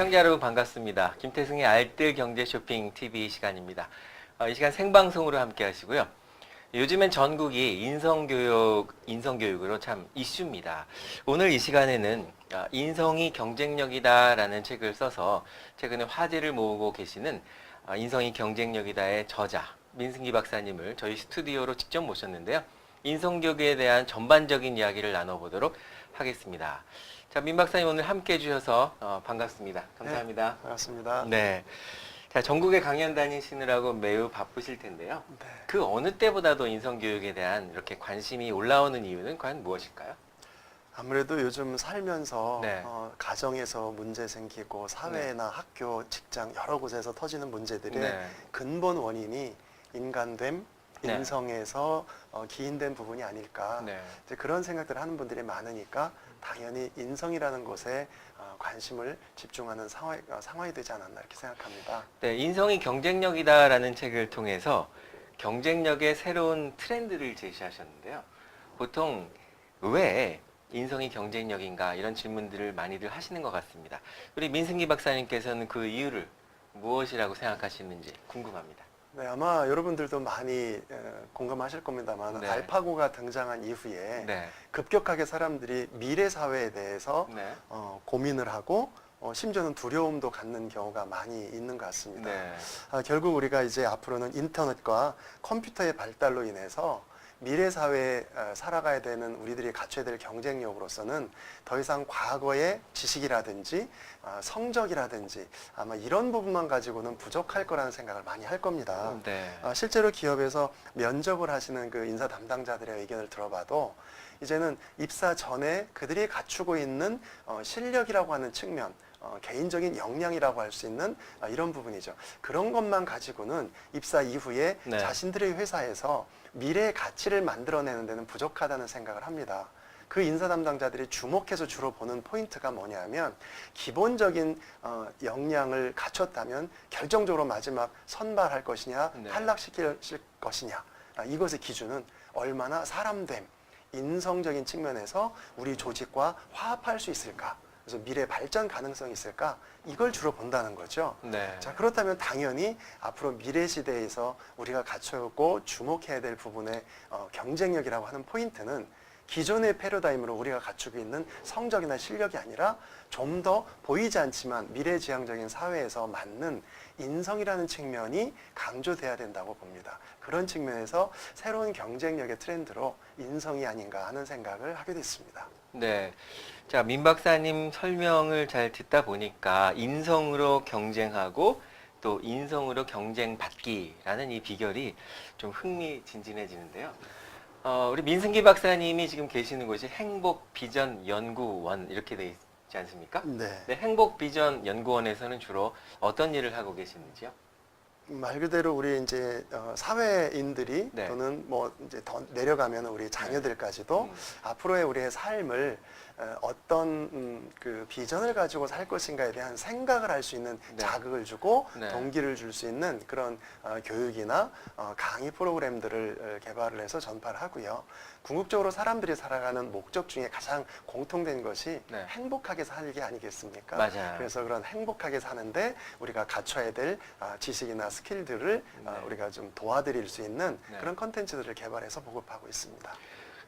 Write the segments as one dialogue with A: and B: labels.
A: 시청자 여러분 반갑습니다. 김태승의 알뜰 경제 쇼핑 TV 시간입니다. 이 시간 생방송으로 함께 하시고요. 요즘엔 전국이 인성교육으로 참 이슈입니다. 오늘 이 시간에는 인성이 경쟁력이다라는 책을 써서 최근에 화제를 모으고 계시는 인성이 경쟁력이다의 저자 민승기 박사님을 저희 스튜디오로 직접 모셨는데요. 인성교육에 대한 전반적인 이야기를 나눠보도록 하겠습니다. 자, 민 박사님 오늘 함께 해주셔서 반갑습니다. 감사합니다.
B: 네, 반갑습니다.
A: 네. 자, 전국에 강연 다니시느라고 매우 바쁘실 텐데요.
B: 네.
A: 그 어느 때보다도 인성교육에 대한 이렇게 관심이 올라오는 이유는 과연 무엇일까요?
B: 아무래도 요즘 살면서
A: 네.
B: 가정에서 문제 생기고 사회나 학교, 직장 여러 곳에서 터지는 문제들의
A: 네.
B: 근본 원인이 인간됨,
A: 네.
B: 인성에서 기인된 부분이 아닐까.
A: 네.
B: 이제 그런 생각들을 하는 분들이 많으니까 당연히 인성이라는 곳에 관심을 집중하는 상황이 되지 않았나 이렇게 생각합니다.
A: 네, 인성이 경쟁력이다라는 책을 통해서 경쟁력의 새로운 트렌드를 제시하셨는데요. 보통 왜 인성이 경쟁력인가 이런 질문들을 많이들 하시는 것 같습니다. 우리 민승기 박사님께서는 그 이유를 무엇이라고 생각하시는지 궁금합니다.
B: 네, 아마 여러분들도 많이 공감하실 겁니다만
A: 네.
B: 알파고가 등장한 이후에
A: 네.
B: 급격하게 사람들이 미래 사회에 대해서
A: 네.
B: 고민을 하고 심지어는 두려움도 갖는 경우가 많이 있는 것 같습니다.
A: 네.
B: 결국 우리가 이제 앞으로는 인터넷과 컴퓨터의 발달로 인해서 미래 사회에 살아가야 되는 우리들이 갖춰야 될 경쟁력으로서는 더 이상 과거의 지식이라든지 성적이라든지 아마 이런 부분만 가지고는 부족할 거라는 생각을 많이 할 겁니다.
A: 네.
B: 실제로 기업에서 면접을 하시는 그 인사 담당자들의 의견을 들어봐도 이제는 입사 전에 그들이 갖추고 있는 실력이라고 하는 측면, 개인적인 역량이라고 할 수 있는 이런 부분이죠. 그런 것만 가지고는 입사 이후에
A: 네.
B: 자신들의 회사에서 미래의 가치를 만들어내는 데는 부족하다는 생각을 합니다. 그 인사 담당자들이 주목해서 주로 보는 포인트가 뭐냐면 기본적인 역량을 갖췄다면 결정적으로 마지막 선발할 것이냐
A: 네.
B: 탈락시킬 것이냐 이것의 기준은 얼마나 사람됨, 인성적인 측면에서 우리 조직과 화합할 수 있을까, 그래서 미래 발전 가능성이 있을까, 이걸 주로 본다는 거죠.
A: 네.
B: 자, 그렇다면 당연히 앞으로 미래 시대에서 우리가 갖춰오고 주목해야 될 부분의 경쟁력이라고 하는 포인트는 기존의 패러다임으로 우리가 갖추고 있는 성적이나 실력이 아니라 좀 더 보이지 않지만 미래지향적인 사회에서 맞는 인성이라는 측면이 강조돼야 된다고 봅니다. 그런 측면에서 새로운 경쟁력의 트렌드로 인성이 아닌가 하는 생각을 하게 됐습니다.
A: 네. 자, 민 박사님 설명을 잘 듣다 보니까 인성으로 경쟁하고 또 인성으로 경쟁받기라는 이 비결이 좀 흥미진진해지는데요. 우리 민승기 박사님이 지금 계시는 곳이 행복비전연구원 이렇게 돼 있지 않습니까?
B: 네.
A: 네, 행복비전연구원에서는 주로 어떤 일을 하고 계시는지요?
B: 말 그대로 우리 이제 사회인들이
A: 네.
B: 또는 뭐 이제 더 내려가면 우리 자녀들까지도 앞으로의 우리의 삶을 어떤 그 비전을 가지고 살 것인가에 대한 생각을 할 수 있는
A: 네.
B: 자극을 주고
A: 네.
B: 동기를 줄 수 있는 그런 교육이나 강의 프로그램들을 개발을 해서 전파를 하고요. 궁극적으로 사람들이 살아가는 목적 중에 가장 공통된 것이
A: 네.
B: 행복하게 살기 아니겠습니까?
A: 맞아요.
B: 그래서 그런 행복하게 사는데 우리가 갖춰야 될 지식이나 스킬들을
A: 네.
B: 우리가 좀 도와드릴 수 있는
A: 네.
B: 그런 컨텐츠들을 개발해서 보급하고 있습니다.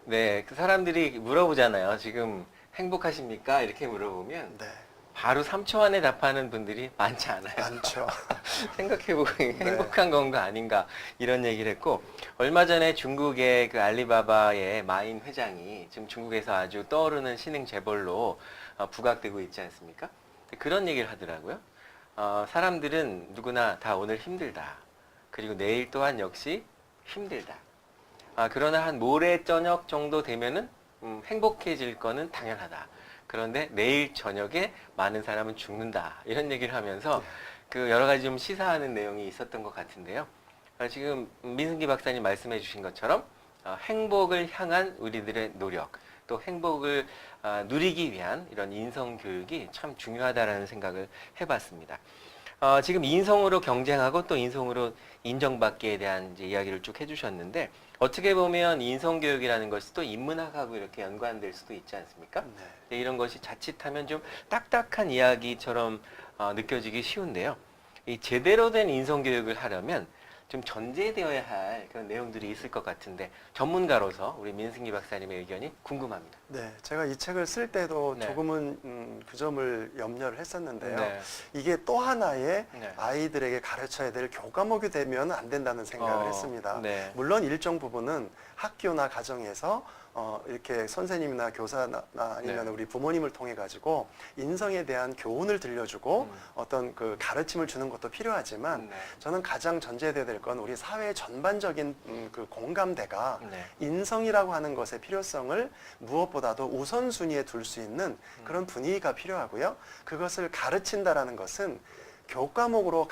A: 네, 그 사람들이 물어보잖아요. 지금 행복하십니까? 이렇게 물어보면
B: 네,
A: 바로 3초 안에 답하는 분들이 많지 않아요.
B: 많죠.
A: 생각해보고 행복한 건가 아닌가 이런 얘기를 했고, 얼마 전에 중국의 그 알리바바의 마인 회장이 지금 중국에서 아주 떠오르는 신흥 재벌로 부각되고 있지 않습니까? 그런 얘기를 하더라고요. 사람들은 누구나 다 오늘 힘들다. 그리고 내일 또한 역시 힘들다. 그러나 한 모레 저녁 정도 되면은 행복해질 거는 당연하다. 그런데 내일 저녁에 많은 사람은 죽는다. 이런 얘기를 하면서 그 여러 가지 좀 시사하는 내용이 있었던 것 같은데요. 지금 민승기 박사님 말씀해 주신 것처럼 행복을 향한 우리들의 노력, 또 행복을 누리기 위한 이런 인성 교육이 참 중요하다라는 생각을 해봤습니다. 지금 인성으로 경쟁하고 또 인성으로 인정받기에 대한 이제 이야기를 쭉 해주셨는데, 어떻게 보면 인성교육이라는 것이 또 인문학하고 이렇게 연관될 수도 있지 않습니까?
B: 네.
A: 근데 이런 것이 자칫하면 좀 딱딱한 이야기처럼 느껴지기 쉬운데요. 이 제대로 된 인성교육을 하려면 좀 전제되어야 할 그런 내용들이 있을 것 같은데 전문가로서 우리 민승기 박사님의 의견이 궁금합니다.
B: 네, 제가 이 책을 쓸 때도
A: 네.
B: 조금은 그 점을 염려를 했었는데요.
A: 네.
B: 이게 또 하나의
A: 네.
B: 아이들에게 가르쳐야 될 교과목이 되면 안 된다는 생각을 했습니다.
A: 네.
B: 물론 일정 부분은 학교나 가정에서 이렇게 선생님이나 교사나 아니면
A: 네.
B: 우리 부모님을 통해 가지고 인성에 대한 교훈을 들려주고 어떤 그 가르침을 주는 것도 필요하지만
A: 네.
B: 저는 가장 전제돼야 될 건 우리 사회의 전반적인 그 공감대가
A: 네.
B: 인성이라고 하는 것의 필요성을 무엇보다도 우선순위에 둘 수 있는 그런 분위기가 필요하고요. 그것을 가르친다라는 것은 교과목으로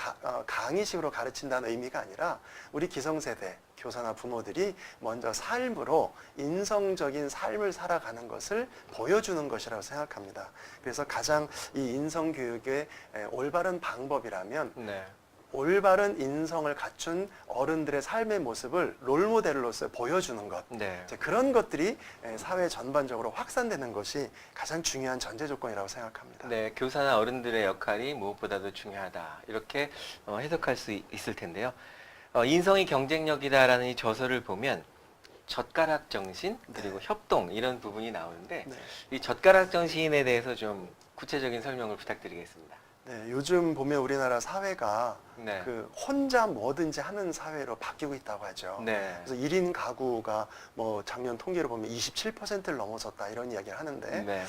B: 강의식으로 가르친다는 의미가 아니라 우리 기성세대 교사나 부모들이 먼저 삶으로 인성적인 삶을 살아가는 것을 보여주는 것이라고 생각합니다. 그래서 가장 이 인성교육의 올바른 방법이라면
A: 네.
B: 올바른 인성을 갖춘 어른들의 삶의 모습을 롤모델로서 보여주는 것.
A: 네.
B: 이제 그런 것들이 사회 전반적으로 확산되는 것이 가장 중요한 전제 조건이라고 생각합니다.
A: 네, 교사나 어른들의 역할이 무엇보다도 중요하다. 이렇게 해석할 수 있을 텐데요. 인성이 경쟁력이다라는 이 저서를 보면 젓가락 정신 그리고
B: 네.
A: 협동 이런 부분이 나오는데
B: 네.
A: 이 젓가락 정신에 대해서 좀 구체적인 설명을 부탁드리겠습니다.
B: 네, 요즘 보면 우리나라 사회가
A: 네.
B: 그 혼자 뭐든지 하는 사회로 바뀌고 있다고 하죠.
A: 네.
B: 그래서 1인 가구가 뭐 작년 통계로 보면 27%를 넘어섰다 이런 이야기를 하는데
A: 네.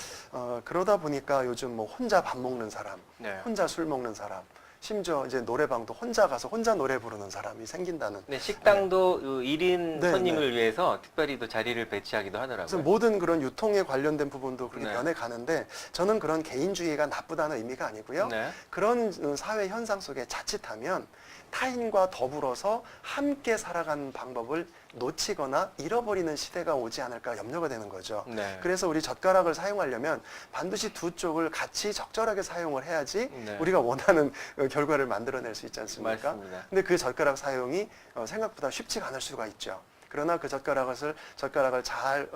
B: 그러다 보니까 요즘 뭐 혼자 밥 먹는 사람,
A: 네.
B: 혼자 술 먹는 사람, 심지어 이제 노래방도 혼자 가서 혼자 노래 부르는 사람이 생긴다는.
A: 네, 식당도 1인
B: 네,
A: 손님을 위해서 특별히 또 자리를 배치하기도
B: 그래서
A: 하더라고요.
B: 모든 그런 유통에 관련된 부분도 그렇게
A: 네.
B: 변해 가는데 저는 그런 개인주의가 나쁘다는 의미가 아니고요.
A: 네.
B: 그런 사회 현상 속에 자칫하면 타인과 더불어서 함께 살아가는 방법을 놓치거나 잃어버리는 시대가 오지 않을까 염려가 되는 거죠.
A: 네.
B: 그래서 우리 젓가락을 사용하려면 반드시 두 쪽을 같이 적절하게 사용을 해야지
A: 네.
B: 우리가 원하는 결과를 만들어낼 수 있지 않습니까?
A: 맞습니다.
B: 근데 그 젓가락 사용이 생각보다 쉽지가 않을 수가 있죠. 그러나 그 젓가락을 잘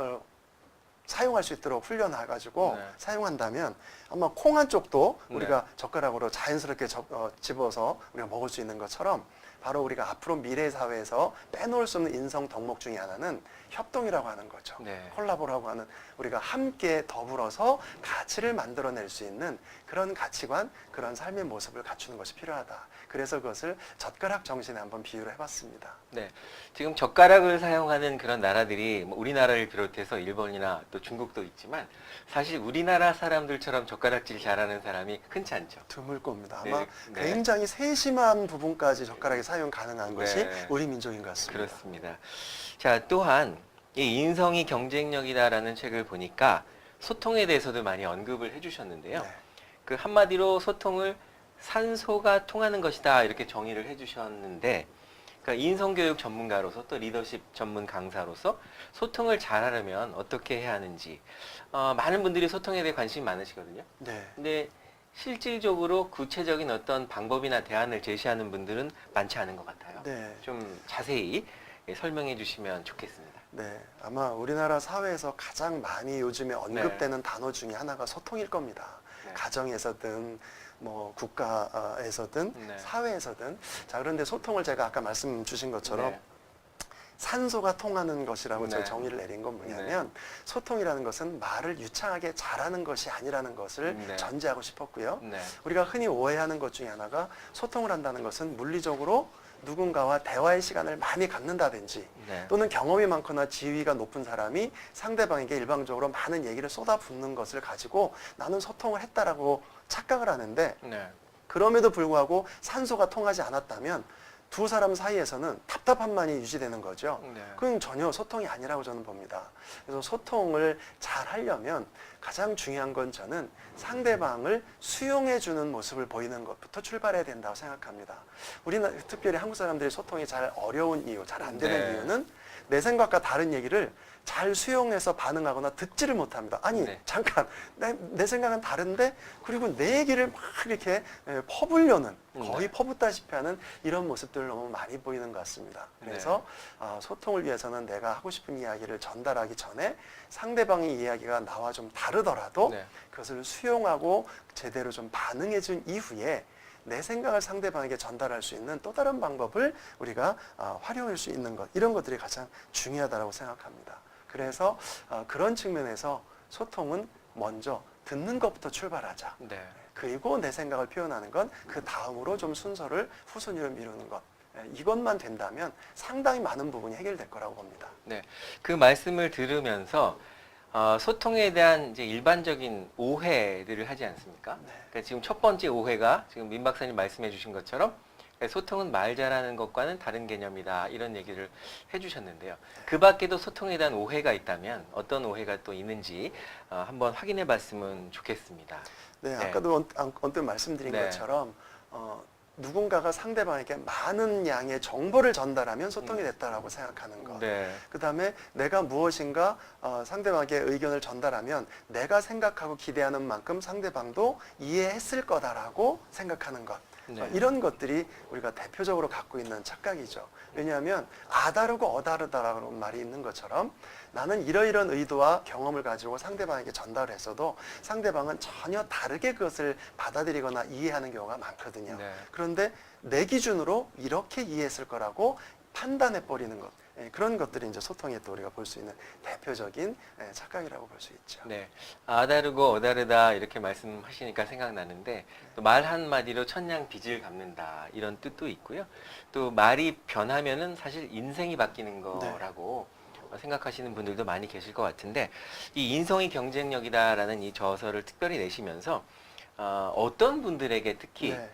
B: 사용할 수 있도록 훈련해가지고
A: 네.
B: 사용한다면 아마 콩 한쪽도
A: 네.
B: 우리가 젓가락으로 자연스럽게 집어서 우리가 먹을 수 있는 것처럼 바로 우리가 앞으로 미래 사회에서 빼놓을 수 없는 인성 덕목 중에 하나는 협동이라고 하는 거죠.
A: 네.
B: 콜라보라고 하는 우리가 함께 더불어서 가치를 만들어낼 수 있는 그런 가치관, 그런 삶의 모습을 갖추는 것이 필요하다. 그래서 그것을 젓가락 정신에 한번 비유를 해봤습니다.
A: 네, 지금 젓가락을 사용하는 그런 나라들이 뭐 우리나라를 비롯해서 일본이나 또 중국도 있지만 사실 우리나라 사람들처럼 젓가락질 잘하는 사람이 흔치 않죠.
B: 드물 겁니다.
A: 네,
B: 아마
A: 네.
B: 굉장히 세심한 부분까지 젓가락이 사용 가능한 것이
A: 네.
B: 우리 민족인 것 같습니다.
A: 그렇습니다. 자, 또한 이 인성이 경쟁력이다라는 책을 보니까 소통에 대해서도 많이 언급을 해주셨는데요.
B: 네.
A: 그 한마디로 소통을 산소가 통하는 것이다 이렇게 정의를 해주셨는데, 그러니까 인성교육 전문가로서 또 리더십 전문 강사로서 소통을 잘하려면 어떻게 해야 하는지 많은 분들이 소통에 대해 관심이 많으시거든요.
B: 네.
A: 근데 실질적으로 구체적인 어떤 방법이나 대안을 제시하는 분들은 많지 않은 것 같아요.
B: 네.
A: 좀 자세히 설명해 주시면 좋겠습니다.
B: 네. 아마 우리나라 사회에서 가장 많이 요즘에 언급되는 단어 중에 하나가 소통일 겁니다.
A: 네.
B: 가정에서든 뭐 국가에서든
A: 네.
B: 사회에서든. 자, 그런데 소통을 제가 아까 말씀 주신 것처럼
A: 네.
B: 산소가 통하는 것이라고
A: 네.
B: 제가 정의를 내린 건 뭐냐면 소통이라는 것은 말을 유창하게 잘하는 것이 아니라는 것을
A: 네.
B: 전제하고 싶었고요.
A: 네.
B: 우리가 흔히 오해하는 것 중에 하나가 소통을 한다는 것은 물리적으로 누군가와 대화의 시간을 많이 갖는다든지
A: 네.
B: 또는 경험이 많거나 지위가 높은 사람이 상대방에게 일방적으로 많은 얘기를 쏟아붓는 것을 가지고 나는 소통을 했다라고 착각을 하는데
A: 네.
B: 그럼에도 불구하고 산소가 통하지 않았다면 두 사람 사이에서는 답답함만이 유지되는 거죠.
A: 네.
B: 그건 전혀 소통이 아니라고 저는 봅니다. 그래서 소통을 잘 하려면 가장 중요한 건 저는 상대방을 수용해주는 모습을 보이는 것부터 출발해야 된다고 생각합니다. 우리는 특별히 한국 사람들이 소통이 잘 어려운 이유, 잘 안 되는
A: 네.
B: 이유는 내 생각과 다른 얘기를 잘 수용해서 반응하거나 듣지를 못합니다. 아니
A: 네.
B: 잠깐 내 생각은 다른데 그리고 내 얘기를 막 이렇게 퍼부려는 거의
A: 네.
B: 퍼붓다시피 하는 이런 모습들을 너무 많이 보이는 것 같습니다. 그래서 소통을 위해서는 내가 하고 싶은 이야기를 전달하기 전에 상대방의 이야기가 나와 좀 다르더라도
A: 네.
B: 그것을 수용하고 제대로 좀 반응해 준 이후에 내 생각을 상대방에게 전달할 수 있는 또 다른 방법을 우리가 활용할 수 있는 것, 이런 것들이 가장 중요하다고 생각합니다. 그래서 그런 측면에서 소통은 먼저 듣는 것부터 출발하자.
A: 네.
B: 그리고 내 생각을 표현하는 건 그 다음으로 좀 순서를 후순위로 미루는 것. 이것만 된다면 상당히 많은 부분이 해결될 거라고 봅니다.
A: 네. 그 말씀을 들으면서 소통에 대한 이제 일반적인 오해들을 하지 않습니까?
B: 네.
A: 그러니까 지금 첫 번째 오해가 지금 민 박사님 말씀해 주신 것처럼 소통은 말 잘하는 것과는 다른 개념이다, 이런 얘기를 해주셨는데요. 그 밖에도 소통에 대한 오해가 있다면 어떤 오해가 또 있는지 한번 확인해 봤으면 좋겠습니다.
B: 네,
A: 네.
B: 아까도 언뜻 말씀드린
A: 네.
B: 것처럼 누군가가 상대방에게 많은 양의 정보를 전달하면 소통이 됐다라고 생각하는 것.
A: 네.
B: 그 다음에 내가 무엇인가 상대방에게 의견을 전달하면 내가 생각하고 기대하는 만큼 상대방도 이해했을 거다라고 생각하는 것.
A: 네.
B: 이런 것들이 우리가 대표적으로 갖고 있는 착각이죠. 왜냐하면 아다르고 어다르다라는 말이 있는 것처럼 나는 이러이러한 의도와 경험을 가지고 상대방에게 전달을 했어도 상대방은 전혀 다르게 그것을 받아들이거나 이해하는 경우가 많거든요.
A: 네.
B: 그런데 내 기준으로 이렇게 이해했을 거라고 판단해버리는 것. 그런 것들이 이제 소통에 또 우리가 볼 수 있는 대표적인 착각이라고 볼 수 있죠.
A: 네. 아다르고 어다르다 이렇게 말씀하시니까 생각나는데 또 말 한마디로 천냥 빚을 갚는다, 이런 뜻도 있고요. 또 말이 변하면은 사실 인생이 바뀌는 거라고 생각하시는 분들도 많이 계실 것 같은데, 이 인성이 경쟁력이다라는 이 저서를 특별히 내시면서 어떤 분들에게 특히
B: 네.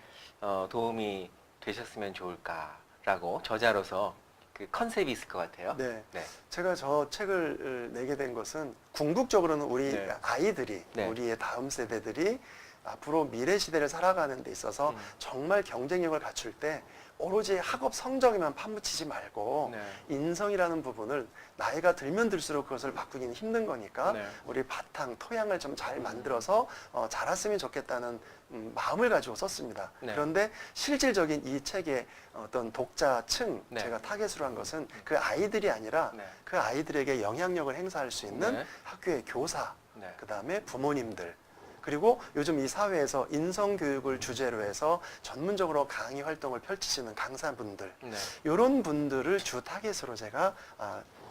A: 도움이 되셨으면 좋을까라고 저자로서 그 컨셉이 있을 것 같아요.
B: 네.
A: 네.
B: 제가 저 책을 내게 된 것은 궁극적으로는 우리
A: 네.
B: 아이들이,
A: 네.
B: 우리의 다음 세대들이 앞으로 미래 시대를 살아가는 데 있어서 정말 경쟁력을 갖출 때 오로지 학업 성적에만 파묻히지 말고
A: 네.
B: 인성이라는 부분을 나이가 들면 들수록 그것을 바꾸기는 힘든 거니까
A: 네.
B: 우리 바탕, 토양을 좀 잘 만들어서 자랐으면 좋겠다는 마음을 가지고 썼습니다.
A: 네.
B: 그런데 실질적인 이 책의 어떤 독자층,
A: 네.
B: 제가 타겟으로 한 것은 그 아이들이 아니라
A: 네.
B: 그 아이들에게 영향력을 행사할 수 있는
A: 네.
B: 학교의 교사,
A: 네.
B: 그 다음에 부모님들, 그리고 요즘 이 사회에서 인성교육을 주제로 해서 전문적으로 강의 활동을 펼치시는 강사분들,
A: 네.
B: 이런 분들을 주 타겟으로 제가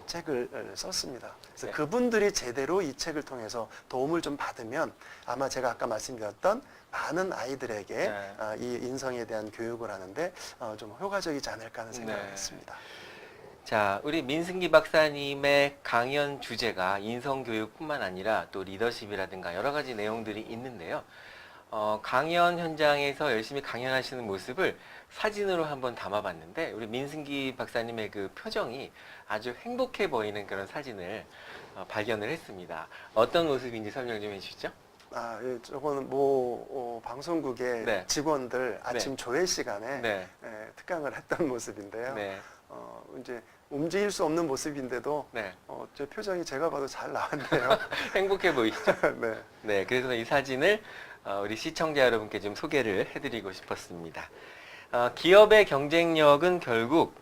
B: 책을 썼습니다. 그래서
A: 네.
B: 그분들이 제대로 이 책을 통해서 도움을 좀 받으면 아마 제가 아까 말씀드렸던 많은 아이들에게
A: 네.
B: 이 인성에 대한 교육을 하는데 좀 효과적이지 않을까 하는 생각을
A: 네.
B: 했습니다.
A: 자, 우리 민승기 박사님의 강연 주제가 인성교육뿐만 아니라 또 리더십이라든가 여러 가지 내용들이 있는데요. 강연 현장에서 열심히 강연하시는 모습을 사진으로 한번 담아봤는데 우리 민승기 박사님의 그 표정이 아주 행복해 보이는 그런 사진을 발견을 했습니다. 어떤 모습인지 설명 좀 해주시죠.
B: 예, 저거는 뭐 방송국의
A: 네.
B: 직원들 아침 조회 시간에
A: 네.
B: 특강을 했던 모습인데요.
A: 네.
B: 이제 움직일 수 없는 모습인데도
A: 네.
B: 제 표정이 제가 봐도 잘 나왔네요.
A: 행복해 보이시죠?
B: 네.
A: 네, 그래서 이 사진을 우리 시청자 여러분께 좀 소개를 해드리고 싶었습니다. 기업의 경쟁력은 결국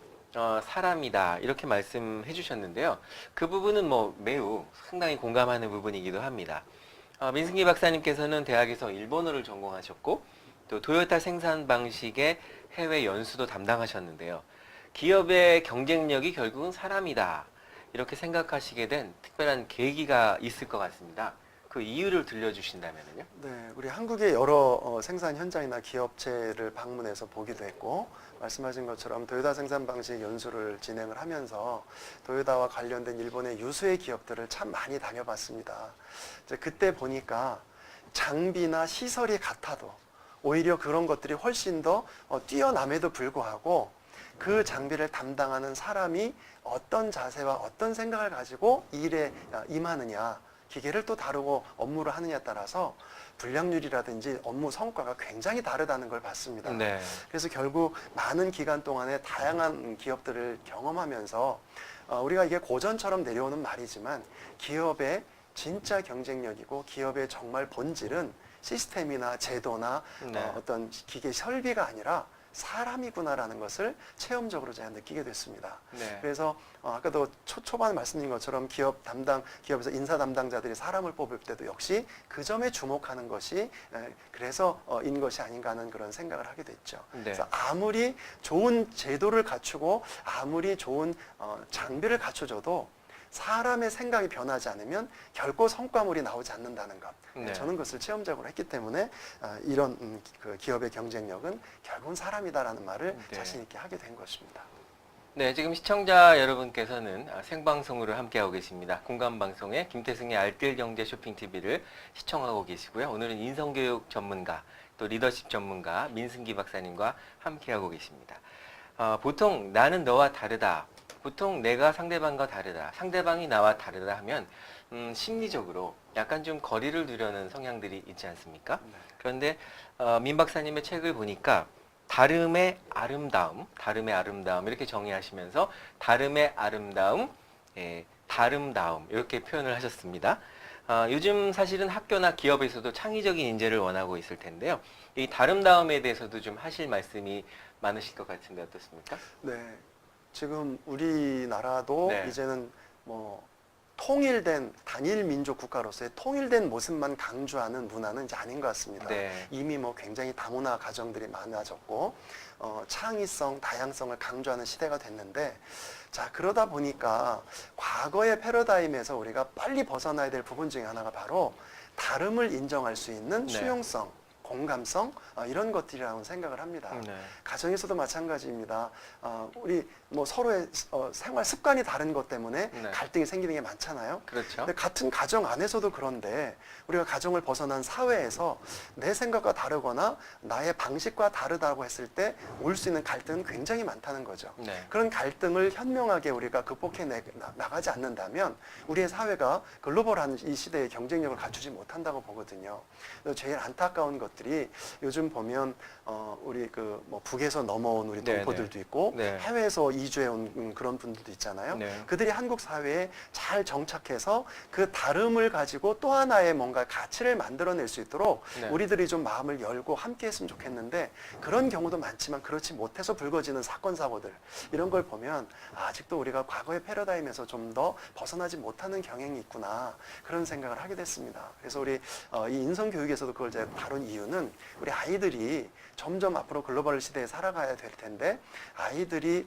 A: 사람이다, 이렇게 말씀해 주셨는데요. 그 부분은 뭐 매우 상당히 공감하는 부분이기도 합니다. 민승기 박사님께서는 대학에서 일본어를 전공하셨고 또 토요타 생산 방식의 해외 연수도 담당하셨는데요. 기업의 경쟁력이 결국은 사람이다, 이렇게 생각하시게 된 특별한 계기가 있을 것 같습니다. 그 이유를 들려주신다면요?
B: 네, 우리 한국의 여러 생산 현장이나 기업체를 방문해서 보기도 했고 말씀하신 것처럼 토요타 생산 방식 연수를 진행을 하면서 토요타와 관련된 일본의 유수의 기업들을 참 많이 다녀봤습니다. 이제 그때 보니까 장비나 시설이 같아도 오히려 그런 것들이 훨씬 더 뛰어남에도 불구하고 그 장비를 담당하는 사람이 어떤 자세와 어떤 생각을 가지고 일에 임하느냐, 기계를 또 다루고 업무를 하느냐에 따라서 분량률이라든지 업무 성과가 굉장히 다르다는 걸 봤습니다.
A: 네.
B: 그래서 결국 많은 기간 동안에 다양한 기업들을 경험하면서 우리가 이게 고전처럼 내려오는 말이지만 기업의 진짜 경쟁력이고 기업의 정말 본질은 시스템이나 제도나
A: 네.
B: 어떤 기계 설비가 아니라 사람이구나라는 것을 체험적으로 제가 느끼게 됐습니다.
A: 네.
B: 그래서 아까도 초반에 말씀드린 것처럼 기업에서 인사 담당자들이 사람을 뽑을 때도 역시 그 점에 주목하는 것이 그래서 인 것이 아닌가 하는 그런 생각을 하게 됐죠.
A: 네.
B: 그래서 아무리 좋은 제도를 갖추고 아무리 좋은 장비를 갖춰줘도 사람의 생각이 변하지 않으면 결코 성과물이 나오지 않는다는 것.
A: 네.
B: 저는 그것을 체험적으로 했기 때문에 이런 그 기업의 경쟁력은 결국은 사람이다라는 말을
A: 네.
B: 자신 있게 하게 된 것입니다.
A: 네, 지금 시청자 여러분께서는 생방송으로 함께하고 계십니다. 공감방송의 김태승의 알뜰경제 쇼핑TV를 시청하고 계시고요. 오늘은 인성교육 전문가, 또 리더십 전문가 민승기 박사님과 함께하고 계십니다. 보통 나는 너와 다르다. 보통 내가 상대방과 다르다. 상대방이 나와 다르다 하면 심리적으로 약간 좀 거리를 두려는 성향들이 있지 않습니까?
B: 네.
A: 그런데 민 박사님의 책을 보니까 다름의 아름다움 이렇게 정의하시면서 다름의 아름다움, 다름다움 이렇게 표현을 하셨습니다. 요즘 사실은 학교나 기업에서도 창의적인 인재를 원하고 있을 텐데요. 이 다름다움에 대해서도 좀 하실 말씀이 많으실 것 같은데 어떻습니까?
B: 네. 지금 우리나라도
A: 네.
B: 이제는 뭐 통일된 단일 민족 국가로서의 통일된 모습만 강조하는 문화는 이제 아닌 것 같습니다.
A: 네.
B: 이미 뭐 굉장히 다문화 가정들이 많아졌고 창의성, 다양성을 강조하는 시대가 됐는데 자 그러다 보니까 과거의 패러다임에서 우리가 빨리 벗어나야 될 부분 중에 하나가 바로 다름을 인정할 수 있는
A: 네.
B: 수용성, 공감성 이런 것들이라고 생각을 합니다.
A: 네.
B: 가정에서도 마찬가지입니다. 우리 뭐 서로의 생활 습관이 다른 것 때문에
A: 네.
B: 갈등이 생기는 게 많잖아요.
A: 그렇죠.
B: 근데 같은 가정 안에서도 그런데 우리가 가정을 벗어난 사회에서 내 생각과 다르거나 나의 방식과 다르다고 했을 때 올 수 있는 갈등은 굉장히 많다는 거죠.
A: 네.
B: 그런 갈등을 현명하게 우리가 극복해 나가지 않는다면 우리의 사회가 글로벌한 이 시대의 경쟁력을 갖추지 못한다고 보거든요. 제일 안타까운 것들이 요즘 보면 우리 그 뭐 북에서 넘어온 우리
A: 네,
B: 동포들도 있고
A: 네.
B: 해외에서 이주해 온 그런 분들도 있잖아요.
A: 네.
B: 그들이 한국 사회에 잘 정착해서 그 다름을 가지고 또 하나의 뭔가 가치를 만들어낼 수 있도록
A: 네.
B: 우리들이 좀 마음을 열고 함께 했으면 좋겠는데 그런 경우도 많지만 그렇지 못해서 불거지는 사건 사고들 이런 걸 보면 아직도 우리가 과거의 패러다임에서 좀 더 벗어나지 못하는 경향이 있구나 그런 생각을 하게 됐습니다. 그래서 우리 이 인성교육에서도 그걸 이제 다룬 이유는 우리 아이들이 점점 앞으로 글로벌 시대에 살아가야 될 텐데 아이들이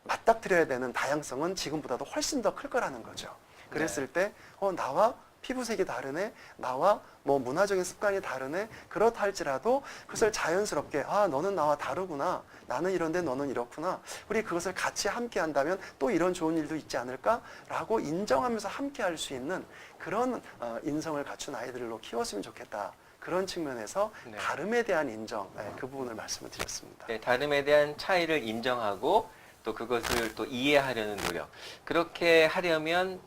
B: 맞닥뜨려야 되는 다양성은 지금보다도 훨씬 더 클 거라는 거죠. 그랬을 때 나와 피부색이 다르네, 나와 뭐 문화적인 습관이 다르네, 그렇다 할지라도 그것을 자연스럽게 너는 나와 다르구나, 나는 이런데 너는 이렇구나, 우리 그것을 같이 함께 한다면 또 이런 좋은 일도 있지 않을까라고 인정하면서 함께 할 수 있는 그런 인성을 갖춘 아이들로 키웠으면 좋겠다. 그런 측면에서
A: 네.
B: 다름에 대한 인정, 그 부분을 말씀을 드렸습니다.
A: 네, 다름에 대한 차이를 인정하고 또 그것을 또 이해하려는 노력. 그렇게 하려면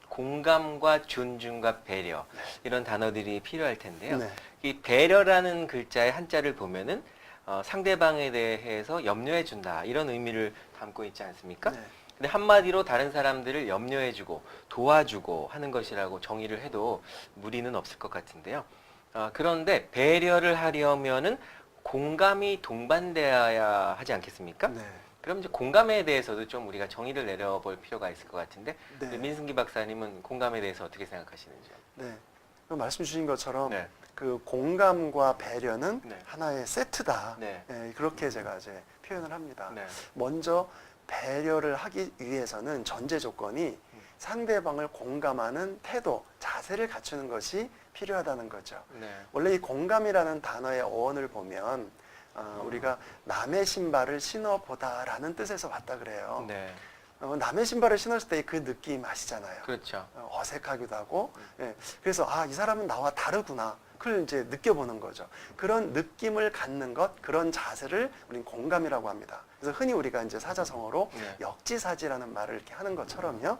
A: 공감과 존중과 배려 이런 단어들이 필요할 텐데요.
B: 네.
A: 이 배려라는 글자의 한자를 보면은 상대방에 대해서 염려해 준다 이런 의미를 담고 있지 않습니까?
B: 네.
A: 근데 한마디로 다른 사람들을 염려해주고 도와주고 하는 것이라고 정의를 해도 무리는 없을 것 같은데요. 그런데 배려를 하려면은 공감이 동반되어야 하지 않겠습니까?
B: 네.
A: 그럼 이제 공감에 대해서도 좀 우리가 정의를 내려볼 필요가 있을 것 같은데
B: 네.
A: 민승기 박사님은 공감에 대해서 어떻게 생각하시는지요?
B: 네. 말씀 주신 것처럼
A: 네.
B: 그 공감과 배려는
A: 네.
B: 하나의 세트다.
A: 네.
B: 그렇게 제가 이제 표현을 합니다.
A: 네.
B: 먼저 배려를 하기 위해서는 전제 조건이 상대방을 공감하는 태도, 자세를 갖추는 것이 필요하다는 거죠.
A: 네.
B: 원래 이 공감이라는 단어의 어원을 보면 우리가 남의 신발을 신어보다라는 뜻에서 왔다 그래요.
A: 네.
B: 남의 신발을 신었을 때 그 느낌 아시잖아요.
A: 그렇죠.
B: 어색하기도 하고, 그래서 이 사람은 나와 다르구나. 그걸 이제 느껴보는 거죠. 그런 느낌을 갖는 것, 그런 자세를 우리는 공감이라고 합니다. 그래서 흔히 우리가 이제 사자성어로
A: 네.
B: 역지사지라는 말을 이렇게 하는 것처럼요.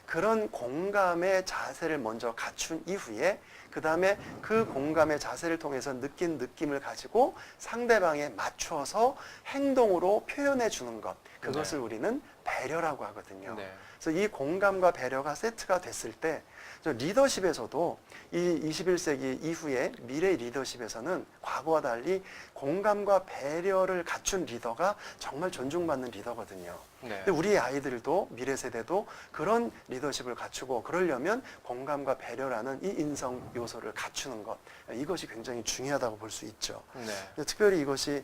B: 그런 공감의 자세를 먼저 갖춘 이후에 그 다음에 그 공감의 자세를 통해서 느낀 느낌을 가지고 상대방에 맞춰서 행동으로 표현해 주는 것. 그것을 우리는 배려라고 하거든요.
A: 네.
B: 그래서 이 공감과 배려가 세트가 됐을 때 리더십에서도 이 21세기 이후에 미래 리더십에서는 과거와 달리 공감과 배려를 갖춘 리더가 정말 존중받는 리더거든요.
A: 네.
B: 근데 우리 아이들도 미래 세대도 그런 리더십을 갖추고 그러려면 공감과 배려라는 이 인성 요소를 갖추는 것, 이것이 굉장히 중요하다고 볼 수 있죠.
A: 네.
B: 특별히 이것이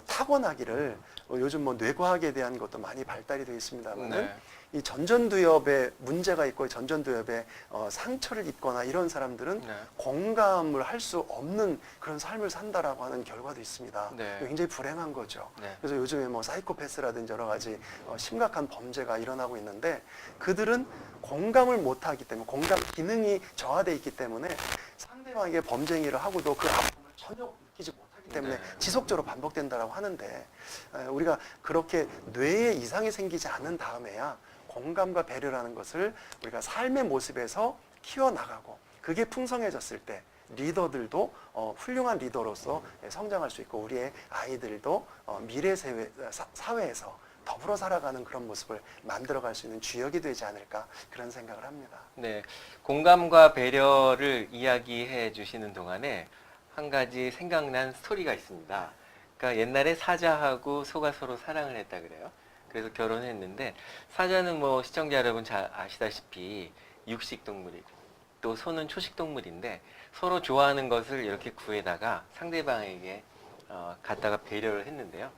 B: 타고나기를 요즘 뭐 뇌과학에 대한 것도 많이 발달이 되어 있습니다만은
A: 네.
B: 이 전전두엽에 문제가 있고 전전두엽에 상처를 입거나 이런 사람들은
A: 네.
B: 공감을 할 수 없는 그런 삶을 산다라고 하는 결과도 있습니다.
A: 네.
B: 굉장히 불행한 거죠.
A: 네.
B: 그래서 요즘에 뭐 사이코패스라든지 여러 가지 심각한 범죄가 일어나고 있는데 그들은 공감을 못하기 때문에 공감 기능이 저하되어 있기 때문에 상대방에게 범죄 행위를 하고도 그 아픔을 전혀 느끼지 못하기 때문에
A: 네.
B: 지속적으로 반복된다라고 하는데 우리가 그렇게 뇌에 이상이 생기지 않는 다음에야 공감과 배려라는 것을 우리가 삶의 모습에서 키워나가고 그게 풍성해졌을 때 리더들도 훌륭한 리더로서 성장할 수 있고 우리의 아이들도 미래 사회에서 더불어 살아가는 그런 모습을 만들어갈 수 있는 주역이 되지 않을까 그런 생각을 합니다.
A: 네. 공감과 배려를 이야기해 주시는 동안에 한 가지 생각난 스토리가 있습니다. 그러니까 옛날에 사자하고 소가 서로 사랑을 했다 그래요. 그래서 결혼했는데 사자는 뭐 시청자 여러분 잘 아시다시피 육식 동물이고 또 소는 초식 동물인데 서로 좋아하는 것을 이렇게 구해다가 상대방에게 갖다가 배려를 했는데요.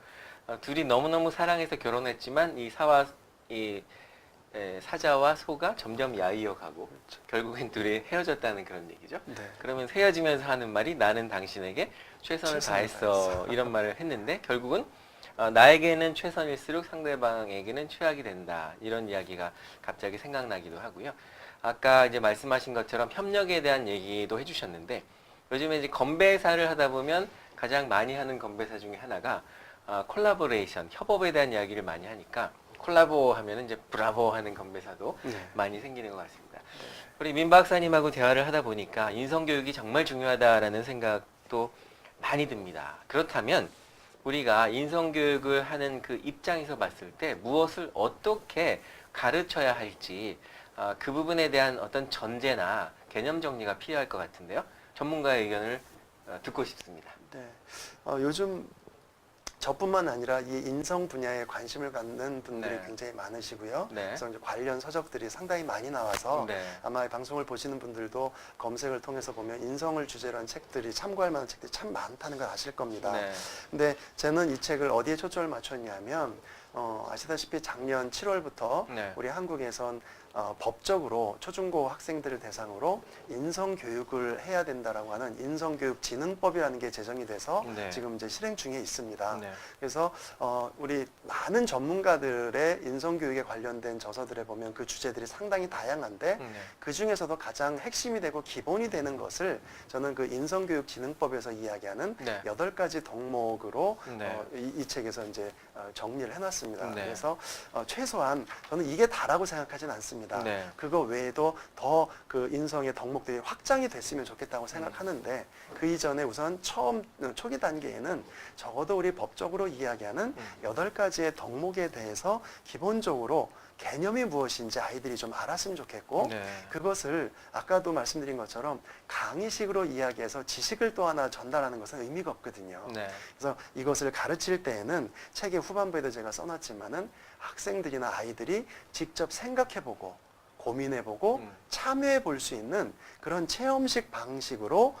A: 둘이 너무너무 사랑해서 결혼했지만 이 사자와 소가 점점 야이어가고 결국엔 둘이 헤어졌다는 그런 얘기죠.
B: 네.
A: 그러면 헤어지면서 하는 말이 나는 당신에게 최선을 다했어 이런 말을 했는데 결국은 나에게는 최선일수록 상대방에게는 최악이 된다 이런 이야기가 갑자기 생각나기도 하고요. 아까 이제 말씀하신 것처럼 협력에 대한 얘기도 해주셨는데 요즘에 이제 건배사를 하다 보면 가장 많이 하는 건배사 중에 하나가 콜라보레이션, 협업에 대한 이야기를 많이 하니까 콜라보 하면은 이제 브라보 하는 건배사도
B: 네.
A: 많이 생기는 것 같습니다. 우리 민 박사님하고 대화를 하다 보니까 인성교육이 정말 중요하다라는 생각도 많이 듭니다. 그렇다면 우리가 인성교육을 하는 그 입장에서 봤을 때 무엇을 어떻게 가르쳐야 할지 그 부분에 대한 어떤 전제나 개념 정리가 필요할 것 같은데요. 전문가의 의견을 듣고 싶습니다.
B: 네. 요즘 저뿐만 아니라 이 인성 분야에 관심을 갖는 분들이
A: 네.
B: 굉장히 많으시고요.
A: 네.
B: 그래서 이제 관련 서적들이 상당히 많이 나와서
A: 네.
B: 아마 이 방송을 보시는 분들도 검색을 통해서 보면 인성을 주제로 한 책들이 참고할 만한 책들이 참 많다는 걸 아실 겁니다.
A: 네.
B: 근데 저는 이 책을 어디에 초점을 맞췄냐면 아시다시피 작년 7월부터
A: 네.
B: 우리 한국에선 법적으로 초중고 학생들을 대상으로 인성교육을 해야 된다라고 하는 인성교육진흥법이라는 게 제정이 돼서
A: 네.
B: 지금 이제 실행 중에 있습니다.
A: 네.
B: 그래서 우리 많은 전문가들의 인성교육에 관련된 저서들에 보면 그 주제들이 상당히 다양한데
A: 네.
B: 그 중에서도 가장 핵심이 되고 기본이 되는 것을 저는 그 인성교육진흥법에서 이야기하는
A: 네.
B: 8가지 덕목으로
A: 네.
B: 이 책에서 이제 정리를 해놨습니다.
A: 네.
B: 그래서 최소한 저는 이게 다라고 생각하지는 않습니다.
A: 네.
B: 그거 외에도 더 그 인성의 덕목들이 확장이 됐으면 좋겠다고 생각하는데 그 이전에 우선 초기 단계에는 적어도 우리 법적으로 이야기하는 8가지의 덕목에 대해서 기본적으로 개념이 무엇인지 아이들이 좀 알았으면 좋겠고
A: 네.
B: 그것을 아까도 말씀드린 것처럼 강의식으로 이야기해서 지식을 또 하나 전달하는 것은 의미가 없거든요.
A: 네.
B: 그래서 이것을 가르칠 때에는 책의 후반부에도 제가 써놨지만은 학생들이나 아이들이 직접 생각해보고 고민해보고 참여해 볼 수 있는 그런 체험식 방식으로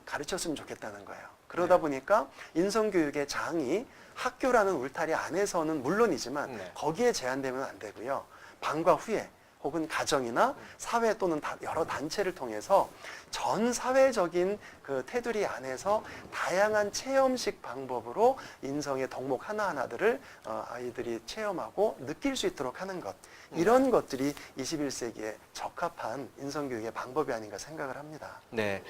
B: 가르쳤으면 좋겠다는 거예요. 그러다
A: 네.
B: 보니까 인성교육의 장이 학교라는 울타리 안에서는 물론이지만
A: 네.
B: 거기에 제한되면 안 되고요. 방과 후에 혹은 가정이나 사회 또는 여러 단체를 통해서 전 사회적인 그 테두리 안에서 다양한 체험식 방법으로 인성의 덕목 하나하나들을 아이들이 체험하고 느낄 수 있도록 하는 것. 이런 것들이 21세기에 적합한 인성교육의 방법이 아닌가 생각을 합니다.
A: 네.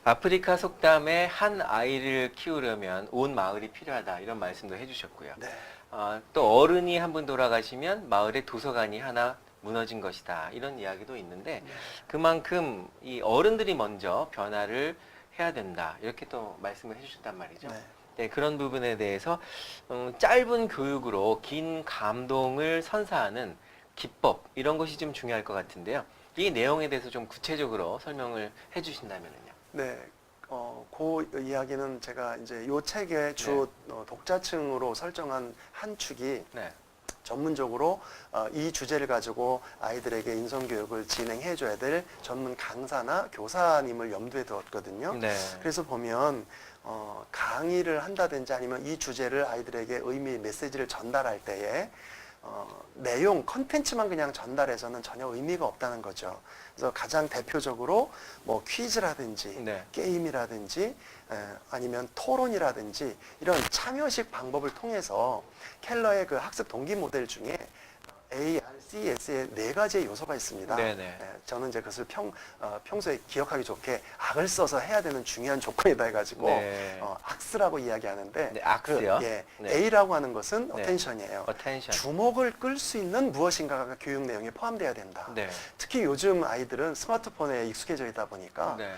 A: 아프리카 속담에 한 아이를 키우려면 온 마을이 필요하다. 이런 말씀도 해주셨고요.
B: 네.
A: 또 어른이 한 분 돌아가시면 마을에 도서관이 하나 무너진 것이다. 이런 이야기도 있는데 그만큼 이 어른들이 먼저 변화를 해야 된다. 이렇게 또 말씀을 해주셨단 말이죠.
B: 네.
A: 네, 그런 부분에 대해서 짧은 교육으로 긴 감동을 선사하는 기법 이런 것이 좀 중요할 것 같은데요. 이 내용에 대해서 좀 구체적으로 설명을 해주신다면요.
B: 네. 그 이야기는 제가 이제 이 책의 주 독자층으로 설정한 한 축이
A: 네.
B: 전문적으로 이 주제를 가지고 아이들에게 인성교육을 진행해 줘야 될 전문 강사나 교사님을 염두에 두었거든요.
A: 네.
B: 그래서 보면 강의를 한다든지 아니면 이 주제를 아이들에게 의미 메시지를 전달할 때에 내용, 컨텐츠만 그냥 전달해서는 전혀 의미가 없다는 거죠. 그래서 가장 대표적으로 뭐 퀴즈라든지
A: 네.
B: 게임이라든지 아니면 토론이라든지 이런 참여식 방법을 통해서 켈러의 그 학습 동기 모델 중에 A, R, C, S의 네 가지의 요소가 있습니다.
A: 네네.
B: 저는 이제 그것을 평소에 기억하기 좋게 악을 써서 해야 되는 중요한 조건이다 해가지고
A: 네.
B: 악스라고 이야기하는데
A: 네, 악스요?
B: 네.
A: 네.
B: A라고 하는 것은
A: 네.
B: 어텐션이에요.
A: 어텐션.
B: 주목을 끌 수 있는 무엇인가가 교육 내용에 포함되어야 된다.
A: 네.
B: 특히 요즘 아이들은 스마트폰에 익숙해져 있다 보니까
A: 네.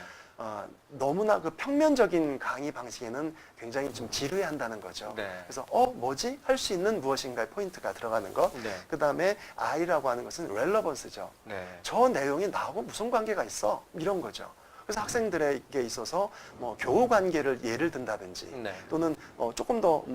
B: 너무나 그 평면적인 강의 방식에는 굉장히 좀 지루해한다는 거죠.
A: 네.
B: 그래서 뭐지? 할 수 있는 무엇인가의 포인트가 들어가는 것.
A: 네.
B: 그 다음에 I라고 하는 것은 렐러번스죠.
A: 네.
B: 저 내용이 나하고 무슨 관계가 있어? 이런 거죠. 그래서 학생들에게 있어서 뭐 교우 관계를 예를 든다든지
A: 네.
B: 또는 조금 더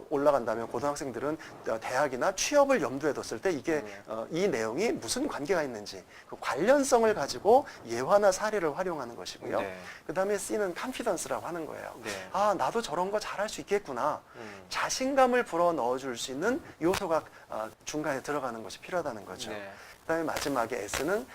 B: 올라간다면 고등학생들은 대학이나 취업을 염두에 뒀을 때 이게 이 내용이 무슨 관계가 있는지 그 관련성을 가지고 예화나 사례를 활용하는 것이고요.
A: 네.
B: 그 다음에 C는 컨피던스라고 하는 거예요.
A: 네.
B: 나도 저런 거 잘할 수 있겠구나. 자신감을 불어 넣어줄 수 있는 요소가 중간에 들어가는 것이 필요하다는 거죠.
A: 네.
B: 그 다음에 마지막에 S는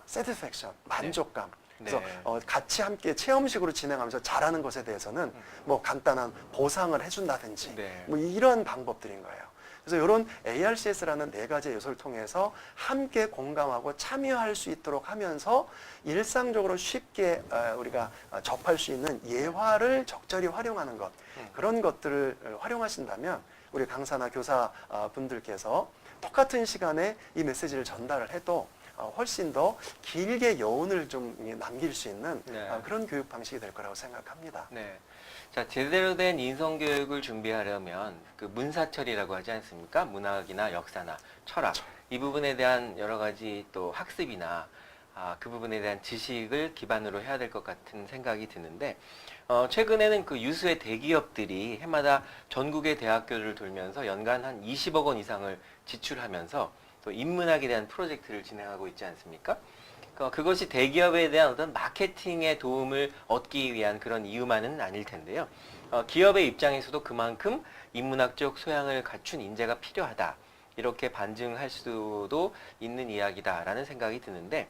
B: satisfaction, 만족감. 그래서
A: 네.
B: 같이 함께 체험식으로 진행하면서 잘하는 것에 대해서는 뭐 간단한 보상을 해준다든지
A: 네.
B: 뭐 이런 방법들인 거예요. 그래서 이런 ARCS라는 네 가지 요소를 통해서 함께 공감하고 참여할 수 있도록 하면서 일상적으로 쉽게 우리가 접할 수 있는 예화를 적절히 활용하는 것, 그런 것들을 활용하신다면 우리 강사나 교사 분들께서 똑같은 시간에 이 메시지를 전달을 해도 훨씬 더 길게 여운을 좀 남길 수 있는
A: 네.
B: 그런 교육 방식이 될 거라고 생각합니다.
A: 네. 자, 제대로 된 인성교육을 준비하려면 그 문사철이라고 하지 않습니까? 문학이나 역사나 철학. 이 부분에 대한 여러 가지 또 학습이나 그 부분에 대한 지식을 기반으로 해야 될 것 같은 생각이 드는데, 최근에는 그 유수의 대기업들이 해마다 전국의 대학교를 돌면서 연간 한 20억 원 이상을 지출하면서 또 인문학에 대한 프로젝트를 진행하고 있지 않습니까? 그것이 대기업에 대한 어떤 마케팅의 도움을 얻기 위한 그런 이유만은 아닐 텐데요. 기업의 입장에서도 그만큼 인문학적 소양을 갖춘 인재가 필요하다. 이렇게 반증할 수도 있는 이야기다라는 생각이 드는데,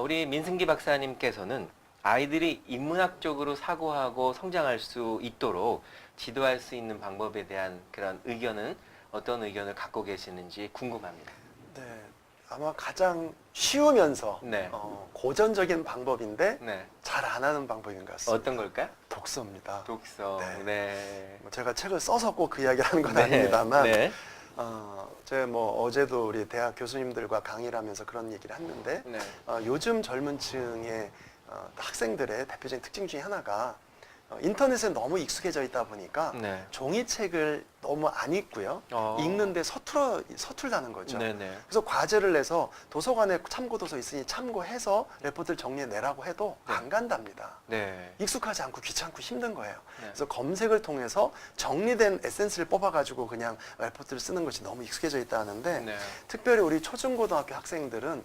A: 우리 민승기 박사님께서는 아이들이 인문학적으로 사고하고 성장할 수 있도록 지도할 수 있는 방법에 대한 그런 의견은 어떤 의견을 갖고 계시는지 궁금합니다.
B: 네, 아마 가장 쉬우면서
A: 네.
B: 고전적인 방법인데
A: 네.
B: 잘 안 하는 방법인 것 같습니다.
A: 어떤 걸까요?
B: 독서입니다.
A: 독서.
B: 네.
A: 네.
B: 제가 책을 써서 꼭 그 이야기를 하는 건
A: 네.
B: 아닙니다만
A: 네.
B: 제가 어제도 우리 대학 교수님들과 강의를 하면서 그런 얘기를 했는데
A: 네.
B: 요즘 젊은 층의 학생들의 대표적인 특징 중에 하나가 인터넷에 너무 익숙해져 있다 보니까
A: 네.
B: 종이책을 너무 안 읽고요. 읽는데 서툴다는 거죠.
A: 네네.
B: 그래서 과제를 내서 도서관에 참고도서 있으니 참고해서 레포트를 정리해내라고 해도
A: 네.
B: 안 간답니다.
A: 네.
B: 익숙하지 않고 귀찮고 힘든 거예요.
A: 네.
B: 그래서 검색을 통해서 정리된 에센스를 뽑아가지고 그냥 레포트를 쓰는 것이 너무 익숙해져 있다 하는데
A: 네.
B: 특별히 우리 초중고등학교 학생들은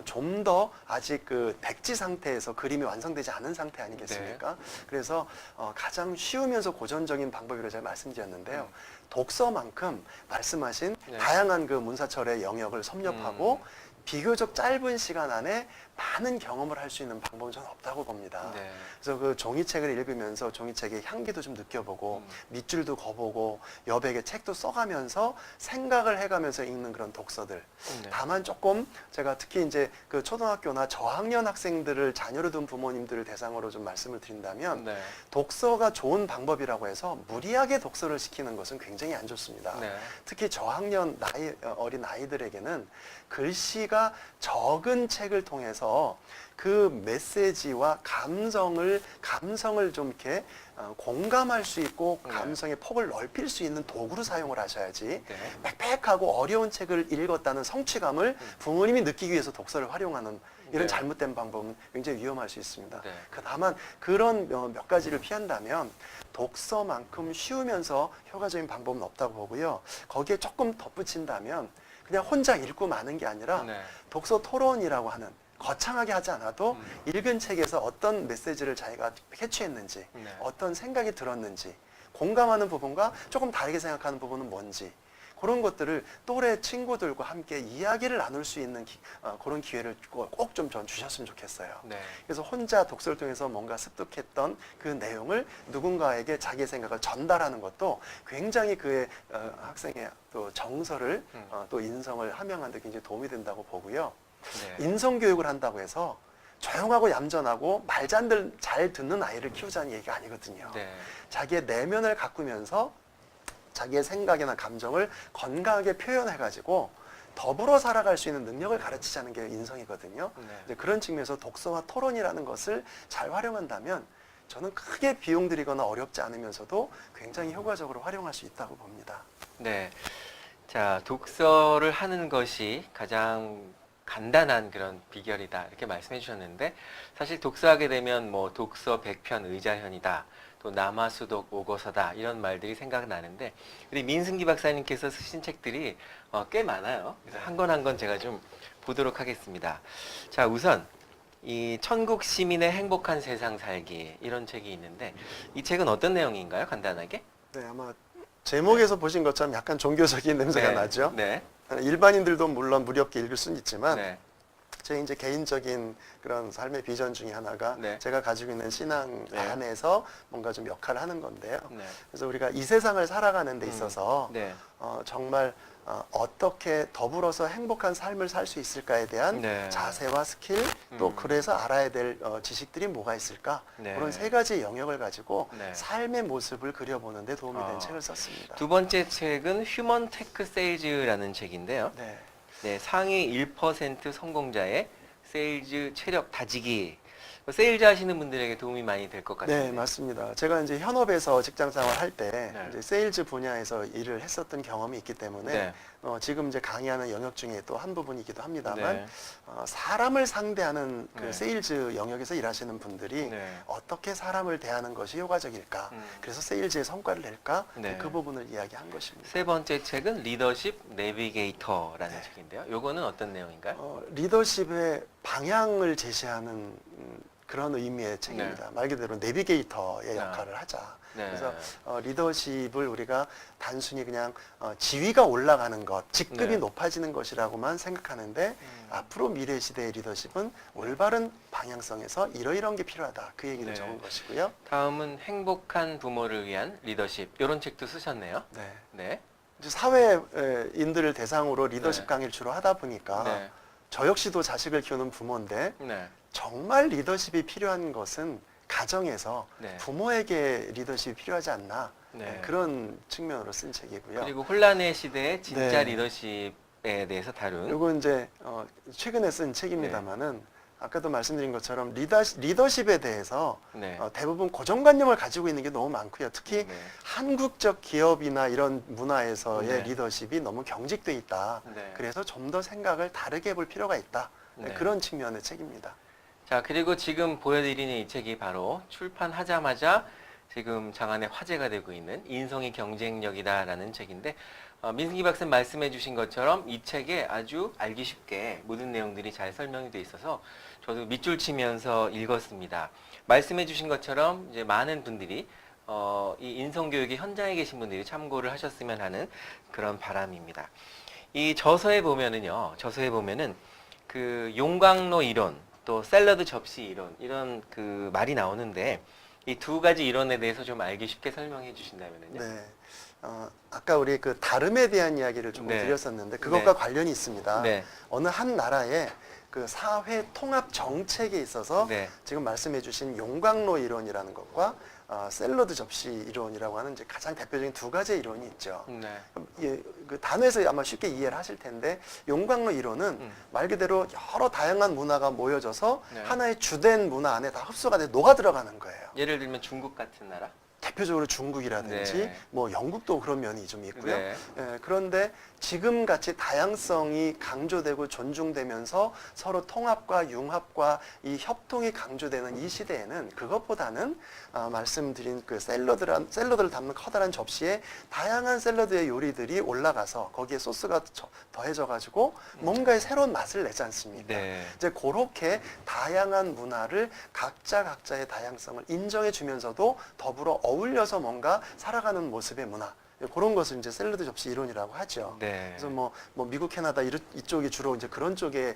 B: 좀 더 아직 그 백지 상태에서 그림이 완성되지 않은 상태 아니겠습니까? 그래서 가장 쉬우면서 고전적인 방법이라고 제가 말씀드렸는데요. 독서만큼 말씀하신
A: 네.
B: 다양한 그 문사철의 영역을 섭렵하고 비교적 짧은 시간 안에 많은 경험을 할 수 있는 방법은 저는 없다고 봅니다.
A: 네.
B: 그래서 그 종이책을 읽으면서 종이책의 향기도 좀 느껴보고 밑줄도 그어보고 여백에 책도 써가면서 생각을 해가면서 읽는 그런 독서들.
A: 네.
B: 다만 조금 제가 특히 이제 그 초등학교나 저학년 학생들을 자녀로 둔 부모님들을 대상으로 좀 말씀을 드린다면
A: 네.
B: 독서가 좋은 방법이라고 해서 무리하게 독서를 시키는 것은 굉장히 안 좋습니다.
A: 네.
B: 특히 저학년 어린 아이들에게는 글씨가 적은 책을 통해서 그 메시지와 감성을 좀 이렇게 공감할 수 있고
A: 네.
B: 감성의 폭을 넓힐 수 있는 도구로 사용을 하셔야지
A: 네.
B: 빽빽하고 어려운 책을 읽었다는 성취감을 부모님이 느끼기 위해서 독서를 활용하는 이런
A: 네.
B: 잘못된 방법은 굉장히 위험할 수 있습니다.
A: 네.
B: 다만 그런 몇 가지를 피한다면 독서만큼 쉬우면서 효과적인 방법은 없다고 보고요. 거기에 조금 덧붙인다면 그냥 혼자 읽고 마는 게 아니라
A: 네.
B: 독서 토론이라고 하는 거창하게 하지 않아도 읽은 책에서 어떤 메시지를 자기가 캐치했는지
A: 네.
B: 어떤 생각이 들었는지 공감하는 부분과 조금 다르게 생각하는 부분은 뭔지 그런 것들을 또래 친구들과 함께 이야기를 나눌 수 있는 그런 기회를 꼭 좀 전 주셨으면 좋겠어요.
A: 네.
B: 그래서 혼자 독서를 통해서 뭔가 습득했던 그 내용을 누군가에게 자기의 생각을 전달하는 것도 굉장히 그의 학생의 또 정서를 또 인성을 함양하는 데 굉장히 도움이 된다고 보고요.
A: 네.
B: 인성교육을 한다고 해서 조용하고 얌전하고 말 잘 듣는 아이를 키우자는 얘기가 아니거든요.
A: 네.
B: 자기의 내면을 가꾸면서 자기의 생각이나 감정을 건강하게 표현해가지고 더불어 살아갈 수 있는 능력을 가르치자는 게 인성이거든요.
A: 네.
B: 이제 그런 측면에서 독서와 토론이라는 것을 잘 활용한다면 저는 크게 비용 들이거나 어렵지 않으면서도 굉장히 효과적으로 활용할 수 있다고 봅니다.
A: 네. 자, 독서를 하는 것이 가장 간단한 그런 비결이다. 이렇게 말씀해 주셨는데, 사실 독서하게 되면 뭐 독서 백편 의자현이다. 또 남아수독 오거서다. 이런 말들이 생각나는데, 우리 민승기 박사님께서 쓰신 책들이 꽤 많아요. 그래서 한 권 한 권 제가 좀 보도록 하겠습니다. 자, 우선 이 천국 시민의 행복한 세상 살기 이런 책이 있는데, 이 책은 어떤 내용인가요? 간단하게?
B: 네, 아마 제목에서 보신 것처럼 약간 종교적인 냄새가
A: 네.
B: 나죠.
A: 네.
B: 일반인들도 물론 무리 없게 읽을 수는 있지만
A: 네.
B: 제 이제 개인적인 그런 삶의 비전 중에 하나가
A: 네.
B: 제가 가지고 있는 신앙
A: 네.
B: 안에서 뭔가 좀 역할을 하는 건데요.
A: 네.
B: 그래서 우리가 이 세상을 살아가는 데 있어서
A: 네.
B: 정말 어떻게 더불어서 행복한 삶을 살 수 있을까에 대한
A: 네.
B: 자세와 스킬 또
A: 음.
B: 그래서 알아야 될 지식들이 뭐가 있을까
A: 네.
B: 그런 세 가지 영역을 가지고
A: 네.
B: 삶의 모습을 그려보는 데 도움이 된
A: 아.
B: 책을 썼습니다.
A: 두 번째 책은 휴먼 테크 세일즈라는 책인데요.
B: 네.
A: 네, 상위 1% 성공자의 세일즈 체력 다지기. 세일즈 하시는 분들에게 도움이 많이 될 것 같습니다.
B: 네, 맞습니다. 제가 이제 현업에서 직장 생활 할 때
A: 네.
B: 이제 세일즈 분야에서 일을 했었던 경험이 있기 때문에
A: 네.
B: 지금 이제 강의하는 영역 중에 또 한 부분이기도 합니다만
A: 네.
B: 사람을 상대하는 그
A: 네.
B: 세일즈 영역에서 일하시는 분들이
A: 네.
B: 어떻게 사람을 대하는 것이 효과적일까? 그래서 세일즈의 성과를 낼까?
A: 네.
B: 그 부분을 이야기한 것입니다.
A: 세 번째 책은 리더십 내비게이터라는 책인데요. 요거는 어떤 내용인가요?
B: 리더십의 방향을 제시하는 그런 의미의 책입니다. 말 그대로 내비게이터의 역할을 하자.
A: 네.
B: 그래서 리더십을 우리가 단순히 그냥 지위가 올라가는 것, 직급이
A: 네.
B: 높아지는 것이라고만 생각하는데 앞으로 미래 시대의 리더십은 올바른 방향성에서 이러이러한 게 필요하다. 그 얘기를
A: 네.
B: 적은 것이고요.
A: 다음은 행복한 부모를 위한 리더십. 이런 책도 쓰셨네요.
B: 네.
A: 네.
B: 이제 사회인들을 대상으로 리더십
A: 네.
B: 강의를 주로 하다 보니까
A: 네.
B: 저 역시도 자식을 키우는 부모인데
A: 네.
B: 정말 리더십이 필요한 것은 가정에서
A: 네.
B: 부모에게 리더십이 필요하지 않나
A: 네.
B: 그런 측면으로 쓴 책이고요.
A: 그리고 혼란의 시대의 진짜
B: 네.
A: 리더십에 대해서 다룬.
B: 이거 이제 최근에 쓴 책입니다만은 아까도 말씀드린 것처럼 리더십에 대해서
A: 네.
B: 대부분 고정관념을 가지고 있는 게 너무 많고요. 특히
A: 네.
B: 한국적 기업이나 이런 문화에서의
A: 네.
B: 리더십이 너무 경직돼 있다.
A: 네.
B: 그래서 좀 더 생각을 다르게 해볼 필요가 있다.
A: 네.
B: 그런 측면의 책입니다.
A: 자, 그리고 지금 보여드리는 이 책이 바로 출판하자마자 지금 장안의 화제가 되고 있는 인성이 경쟁력이다라는 책인데, 민승기 박사님 말씀해 주신 것처럼 이 책에 아주 알기 쉽게 모든 내용들이 잘 설명이 돼 있어서 저도 밑줄 치면서 읽었습니다. 말씀해 주신 것처럼 이제 많은 분들이 이 인성교육의 현장에 계신 분들이 참고를 하셨으면 하는 그런 바람입니다. 이 저서에 보면은 그 용광로 이론, 또 샐러드 접시 이론 이런 그 말이 나오는데 이 두 가지 이론에 대해서 좀 알기 쉽게 설명해 주신다면요.
B: 네. 아까 우리 그 다름에 대한 이야기를 조금
A: 네.
B: 드렸었는데 그것과
A: 네.
B: 관련이 있습니다.
A: 네.
B: 어느 한 나라의 그 사회 통합 정책에 있어서
A: 네.
B: 지금 말씀해주신 용광로 이론이라는 것과 샐러드 접시 이론이라고 하는 이제 가장 대표적인 두 가지의 이론이 있죠.
A: 네.
B: 예, 그 단어에서 아마 쉽게 이해를 하실 텐데 용광로 이론은 말 그대로 여러 다양한 문화가 모여져서
A: 네.
B: 하나의 주된 문화 안에 다 흡수가 돼 녹아 들어가는 거예요.
A: 예를 들면 중국 같은 나라.
B: 대표적으로 중국이라든지
A: 네.
B: 뭐 영국도 그런 면이 좀 있고요.
A: 네.
B: 예, 그런데 지금 같이 다양성이 강조되고 존중되면서 서로 통합과 융합과 이 협동이 강조되는 이 시대에는 그것보다는 말씀드린 그 샐러드를 담는 커다란 접시에 다양한 샐러드의 요리들이 올라가서 거기에 소스가 더해져 가지고 뭔가의 새로운 맛을 내지 않습니까?
A: 네.
B: 이제 그렇게 다양한 문화를 각자의 다양성을 인정해 주면서도 더불어 어울려서 뭔가 살아가는 모습의 문화. 그런 것을 이제 샐러드 접시 이론이라고 하죠.
A: 네.
B: 그래서 뭐 미국, 캐나다 이쪽이 주로 이제 그런 쪽의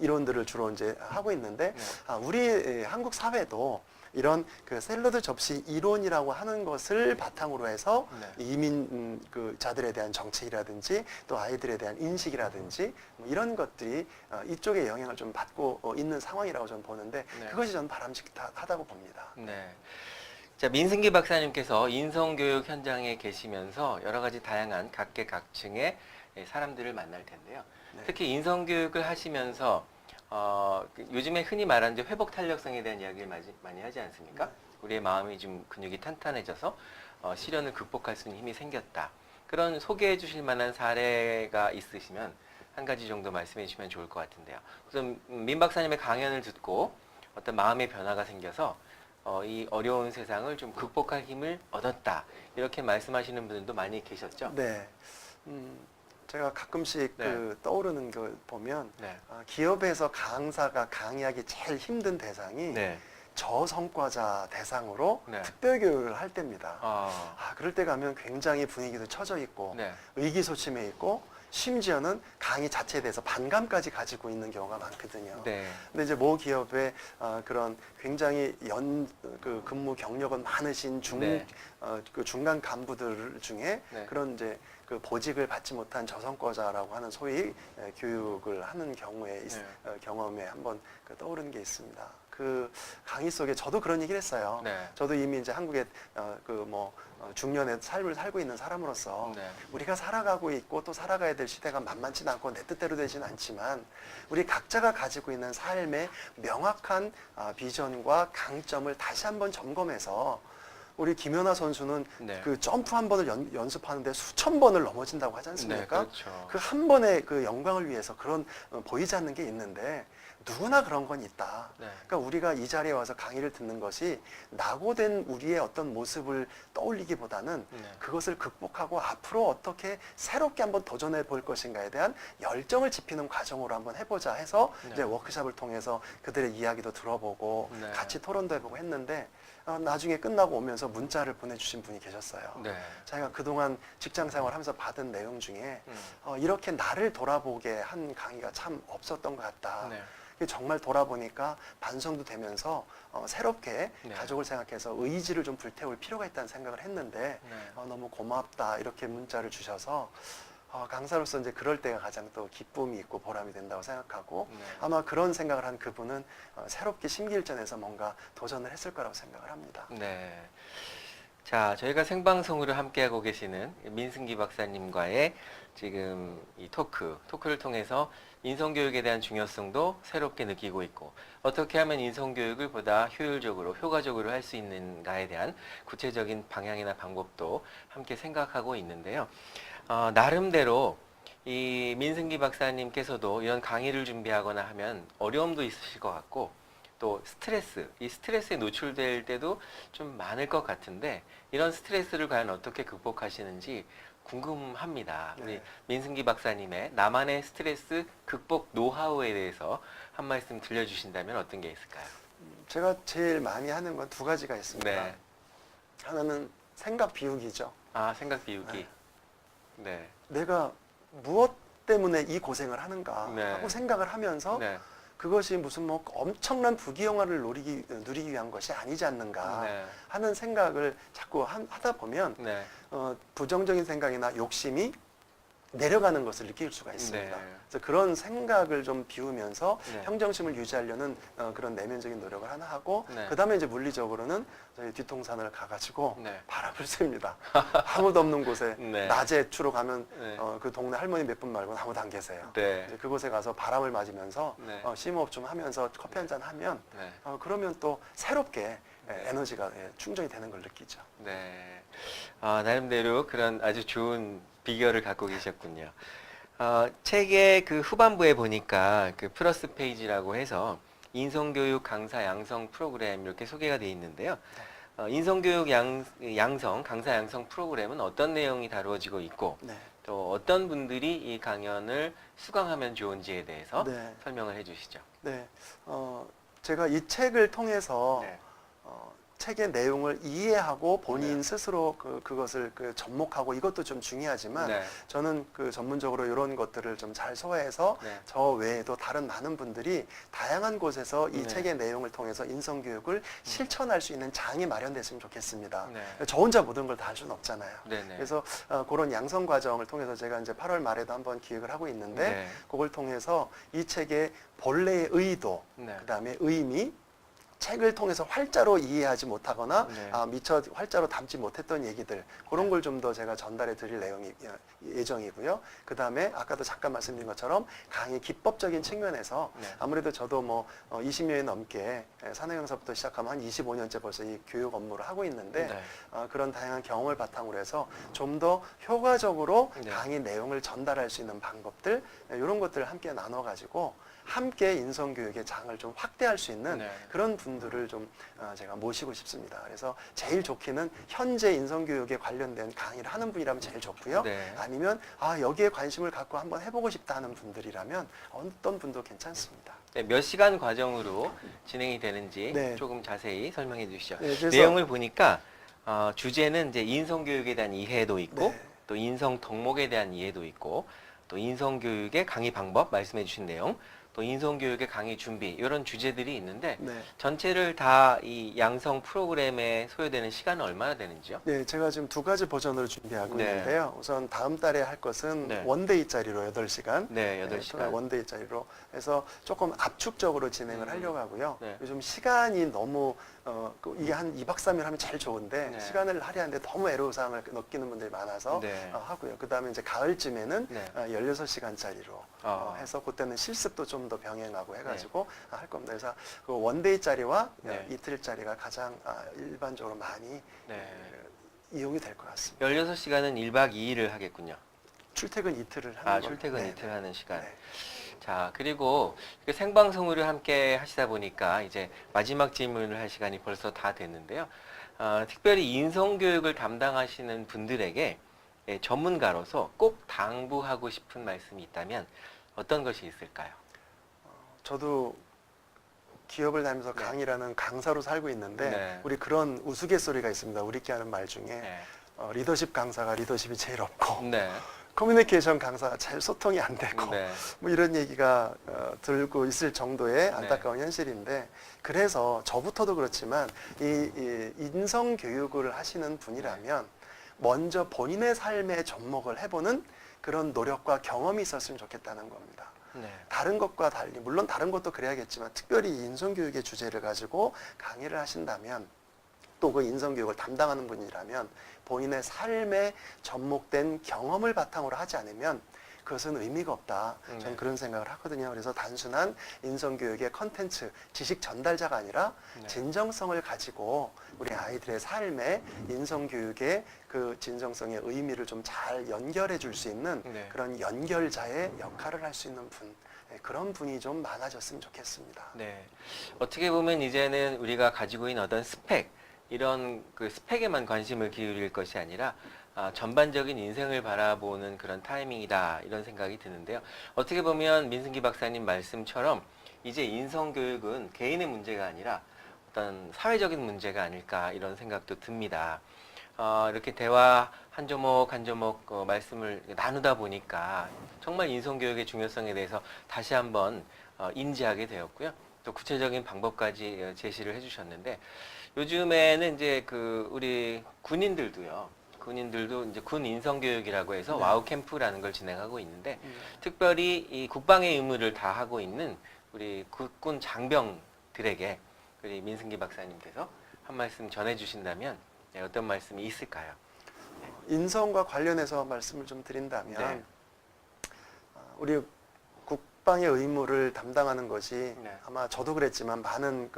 B: 이론들을 주로 이제 하고 있는데
A: 네.
B: 우리 한국 사회도 이런 그 샐러드 접시 이론이라고 하는 것을 바탕으로 해서
A: 네.
B: 이민 그 자들에 대한 정책이라든지 또 아이들에 대한 인식이라든지 뭐 이런 것들이 이쪽에 영향을 좀 받고 있는 상황이라고 저는 보는데
A: 네.
B: 그것이 저는 바람직하다고 봅니다.
A: 네. 자, 민승기 박사님께서 인성교육 현장에 계시면서 여러 가지 다양한 각계각층의 사람들을 만날 텐데요.
B: 네.
A: 특히 인성교육을 하시면서 요즘에 흔히 말하는 이제 회복 탄력성에 대한 이야기를 많이 하지 않습니까?
B: 네.
A: 우리의 마음이 좀 근육이 탄탄해져서 시련을 극복할 수 있는 힘이 생겼다. 그런 소개해 주실 만한 사례가 있으시면 한 가지 정도 말씀해 주시면 좋을 것 같은데요. 우선 민 박사님의 강연을 듣고 어떤 마음의 변화가 생겨서 이 어려운 세상을 좀 극복할 힘을 얻었다. 이렇게 말씀하시는 분들도 많이 계셨죠?
B: 네. 제가 가끔씩
A: 네.
B: 그 떠오르는 걸 보면
A: 네.
B: 기업에서 강사가 강의하기 제일 힘든 대상이
A: 네.
B: 저성과자 대상으로
A: 네.
B: 특별교육을 할 때입니다.
A: 아,
B: 그럴 때 가면 굉장히 분위기도 처져 있고
A: 네.
B: 의기소침해 있고 심지어는 강의 자체에 대해서 반감까지 가지고 있는 경우가 많거든요.
A: 네.
B: 근데 이제 모 기업의 그런 굉장히 근무 경력은 많으신
A: 네.
B: 그 중간 간부들 중에
A: 네.
B: 그런 이제 그 보직을 받지 못한 저성과자라고 하는 소위 교육을 하는 경우에
A: 네.
B: 경험에 한번 떠오르는 게 있습니다. 그 강의 속에 저도 그런 얘기를 했어요.
A: 네.
B: 저도 이미 이제 한국에 중년의 삶을 살고 있는 사람으로서
A: 네.
B: 우리가 살아가고 있고 또 살아가야 될 시대가 만만치 않고 내 뜻대로 되지는 않지만 우리 각자가 가지고 있는 삶의 명확한 비전과 강점을 다시 한번 점검해서 우리 김연아 선수는
A: 네.
B: 그 점프 한 번을 연습하는데 수천 번을 넘어진다고 하지
A: 네,
B: 않습니까?
A: 그렇죠.
B: 그 한 번의 그 영광을 위해서 그런 보이지 않는 게 있는데 누구나 그런 건 있다.
A: 네.
B: 그러니까 우리가 이 자리에 와서 강의를 듣는 것이 낙오된 우리의 어떤 모습을 떠올리기보다는
A: 네.
B: 그것을 극복하고 앞으로 어떻게 새롭게 한번 도전해 볼 것인가에 대한 열정을 지피는 과정으로 한번 해보자 해서
A: 네.
B: 이제 워크숍을 통해서 그들의 이야기도 들어보고
A: 네.
B: 같이 토론도 해보고 했는데 나중에 끝나고 오면서 문자를 보내주신 분이 계셨어요.
A: 네.
B: 자기가 그동안 직장 생활하면서 받은 내용 중에
A: 음.
B: 이렇게 나를 돌아보게 한 강의가 참 없었던 것 같다.
A: 네.
B: 정말 돌아보니까 반성도 되면서 새롭게
A: 네.
B: 가족을 생각해서 의지를 좀 불태울 필요가 있다는 생각을 했는데
A: 네.
B: 너무 고맙다 이렇게 문자를 주셔서 강사로서 이제 그럴 때가 가장 또 기쁨이 있고 보람이 된다고 생각하고
A: 네.
B: 아마 그런 생각을 한 그분은 새롭게 심기일전에서 뭔가 도전을 했을 거라고 생각을 합니다.
A: 네. 자, 저희가 생방송으로 함께하고 계시는 민승기 박사님과의 지금 이 토크를 통해서 인성교육에 대한 중요성도 새롭게 느끼고 있고, 어떻게 하면 인성교육을 보다 효율적으로, 효과적으로 할 수 있는가에 대한 구체적인 방향이나 방법도 함께 생각하고 있는데요. 나름대로 이 민승기 박사님께서도 이런 강의를 준비하거나 하면 어려움도 있으실 것 같고, 또 이 스트레스에 노출될 때도 좀 많을 것 같은데, 이런 스트레스를 과연 어떻게 극복하시는지 궁금합니다. 우리
B: 네.
A: 민승기 박사님의 나만의 스트레스 극복 노하우에 대해서 한 말씀 들려주신다면 어떤 게 있을까요?
B: 제가 제일 많이 하는 건 두 가지가 있습니다.
A: 네.
B: 하나는 생각 비우기죠.
A: 생각 비우기. 네.
B: 내가 무엇 때문에 이 고생을 하는가
A: 네.
B: 하고 생각을 하면서
A: 네.
B: 그것이 무슨 뭐 엄청난 부귀영화를 누리기 위한 것이 아니지 않는가
A: 네.
B: 하는 생각을 자꾸 하다 보면
A: 네.
B: 부정적인 생각이나 욕심이 내려가는 것을 느낄 수가 있습니다.
A: 네.
B: 그래서 그런 생각을 좀 비우면서
A: 네.
B: 평정심을 유지하려는 그런 내면적인 노력을 하나 하고
A: 네.
B: 그 다음에 이제 물리적으로는 저희 뒤통산을 가가지고
A: 네.
B: 바람을 쐭니다. 아무도 없는 곳에
A: 네.
B: 낮에 주로 가면
A: 네.
B: 그 동네 할머니 몇 분 말고는 아무도 안 계세요.
A: 네.
B: 이제 그곳에 가서 바람을 맞으면서
A: 네.
B: 심호흡 좀 하면서 커피 한 잔 하면
A: 네.
B: 그러면 또 새롭게
A: 네.
B: 에너지가 충전이 되는 걸 느끼죠.
A: 네. 나름대로 그런 아주 좋은 비결을 갖고 계셨군요. 책의 그 후반부에 보니까 그 플러스 페이지라고 해서 인성교육 강사 양성 프로그램 이렇게 소개가 되어 있는데요. 인성교육 양성, 강사 양성 프로그램은 어떤 내용이 다루어지고 있고
B: 네.
A: 또 어떤 분들이 이 강연을 수강하면 좋은지에 대해서
B: 네.
A: 설명을 해주시죠.
B: 네. 제가 이 책을 통해서
A: 네.
B: 책의 내용을 이해하고 본인
A: 네.
B: 스스로 그것을 접목하고 이것도 좀 중요하지만
A: 네.
B: 저는 전문적으로 이런 것들을 좀 잘 소화해서
A: 네.
B: 저 외에도 다른 많은 분들이 다양한 곳에서 이
A: 네.
B: 책의 내용을 통해서 인성교육을 실천할 수 있는 장이 마련됐으면 좋겠습니다.
A: 네.
B: 저 혼자 모든 걸 다 할 수는 없잖아요.
A: 네네.
B: 그래서 그런 양성 과정을 통해서 제가 이제 8월 말에도 한번 기획을 하고 있는데
A: 네.
B: 그걸 통해서 이 책의 본래의 의도,
A: 네.
B: 그다음에 의미, 책을 통해서 활자로 이해하지 못하거나
A: 네.
B: 미처 활자로 담지 못했던 얘기들 그런 걸 좀 더 제가 전달해 드릴 예정이고요. 그 다음에 아까도 잠깐 말씀드린 것처럼 강의 기법적인 측면에서
A: 네.
B: 아무래도 저도 뭐 20년이 넘게 사내강사부터 시작하면 한 25년째 벌써 이 교육 업무를 하고 있는데
A: 네.
B: 그런 다양한 경험을 바탕으로 해서 좀 더 효과적으로
A: 네.
B: 강의 내용을 전달할 수 있는 방법들 이런 것들을 함께 나눠가지고 함께 인성교육의 장을 좀 확대할 수 있는
A: 네.
B: 그런 분들을 좀 제가 모시고 싶습니다. 그래서 제일 좋기는 현재 인성교육에 관련된 강의를 하는 분이라면 제일 좋고요.
A: 네.
B: 아니면 여기에 관심을 갖고 한번 해보고 싶다 하는 분들이라면 어떤 분도 괜찮습니다.
A: 네, 몇 시간 과정으로 진행이 되는지
B: 네.
A: 조금 자세히 설명해 주시죠.
B: 네, 그래서-
A: 내용을 보니까 주제는 이제 인성교육에 대한 이해도 있고
B: 네.
A: 또 인성 덕목에 대한 이해도 있고 또 인성교육의 강의 방법 말씀해 주신 내용 또 인성교육의 강의 준비 이런 주제들이 있는데
B: 네.
A: 전체를 다 이 양성 프로그램에 소요되는 시간은 얼마나 되는지요?
B: 네, 제가 지금 두 가지 버전으로 준비하고
A: 네.
B: 있는데요. 우선 다음 달에 할 것은
A: 네.
B: 원데이짜리로 8시간.
A: 네, 8시간.
B: 원데이짜리로 해서 조금 압축적으로 진행을 하려고 하고요.
A: 네.
B: 요즘 시간이 너무 이게 한 2박 3일 하면 제일 좋은데
A: 네.
B: 시간을 할애하는데 너무 애로사항을 느끼는 분들이 많아서
A: 네.
B: 하고요. 그 다음에 이제 가을쯤에는
A: 네.
B: 16시간짜리로 해서 그때는 실습도 좀 더 병행하고 해가지고
A: 네.
B: 할 겁니다. 그래서 그 원데이짜리와
A: 네.
B: 이틀짜리가 가장 일반적으로 많이
A: 네.
B: 이용이 될 것 같습니다.
A: 16시간은 1박 2일을 하겠군요.
B: 출퇴근 이틀을 하는 거.
A: 출퇴근 이틀 하는 시간.
B: 네.
A: 자, 그리고 생방송으로 함께 하시다 보니까 이제 마지막 질문을 할 시간이 벌써 다 됐는데요. 특별히 인성교육을 담당하시는 분들에게 전문가로서 꼭 당부하고 싶은 말씀이 있다면 어떤 것이 있을까요?
B: 저도 기업을 다니면서
A: 네.
B: 강의라는 강사로 살고 있는데
A: 네.
B: 우리 그런 우스갯소리가 있습니다. 우리끼리 하는 말 중에
A: 네.
B: 리더십 강사가 리더십이 제일 없고
A: 네.
B: 커뮤니케이션 강사가 제일 소통이 안 되고
A: 네.
B: 뭐 이런 얘기가 들고 있을 정도의 안타까운 현실인데 그래서 저부터도 그렇지만 이 인성 교육을 하시는 분이라면 먼저 본인의 삶에 접목을 해보는 그런 노력과 경험이 있었으면 좋겠다는 겁니다.
A: 네.
B: 다른 것과 달리 물론 다른 것도 그래야겠지만 특별히 인성교육의 주제를 가지고 강의를 하신다면 또 그 인성교육을 담당하는 분이라면 본인의 삶에 접목된 경험을 바탕으로 하지 않으면 그것은 의미가 없다. 저는
A: 네.
B: 그런 생각을 하거든요. 그래서 단순한 인성교육의 컨텐츠, 지식 전달자가 아니라
A: 네.
B: 진정성을 가지고 우리 아이들의 삶에 인성교육의 그 진정성의 의미를 좀 잘 연결해 줄 수 있는
A: 네.
B: 그런 연결자의 역할을 할 수 있는 분, 그런 분이 좀 많아졌으면 좋겠습니다.
A: 네. 어떻게 보면 이제는 우리가 가지고 있는 어떤 스펙, 이런 그 스펙에만 관심을 기울일 것이 아니라 전반적인 인생을 바라보는 그런 타이밍이다 이런 생각이 드는데요. 어떻게 보면 민승기 박사님 말씀처럼 이제 인성교육은 개인의 문제가 아니라 어떤 사회적인 문제가 아닐까 이런 생각도 듭니다. 이렇게 대화 한 조목 한 조목 말씀을 나누다 보니까 정말 인성교육의 중요성에 대해서 다시 한번 인지하게 되었고요. 또 구체적인 방법까지 제시를 해주셨는데 요즘에는 이제 그 우리 군인들도 이제 군 인성교육이라고 해서
B: 네.
A: 와우 캠프라는 걸 진행하고 있는데 특별히 이 국방의 의무를 다 하고 있는 우리 국군 장병들에게 우리 민승기 박사님께서 한 말씀 전해주신다면 어떤 말씀이 있을까요?
B: 인성과 관련해서 말씀을 좀 드린다면
A: 네.
B: 우리 국방의 의무를 담당하는 것이
A: 네.
B: 아마 저도 그랬지만 많은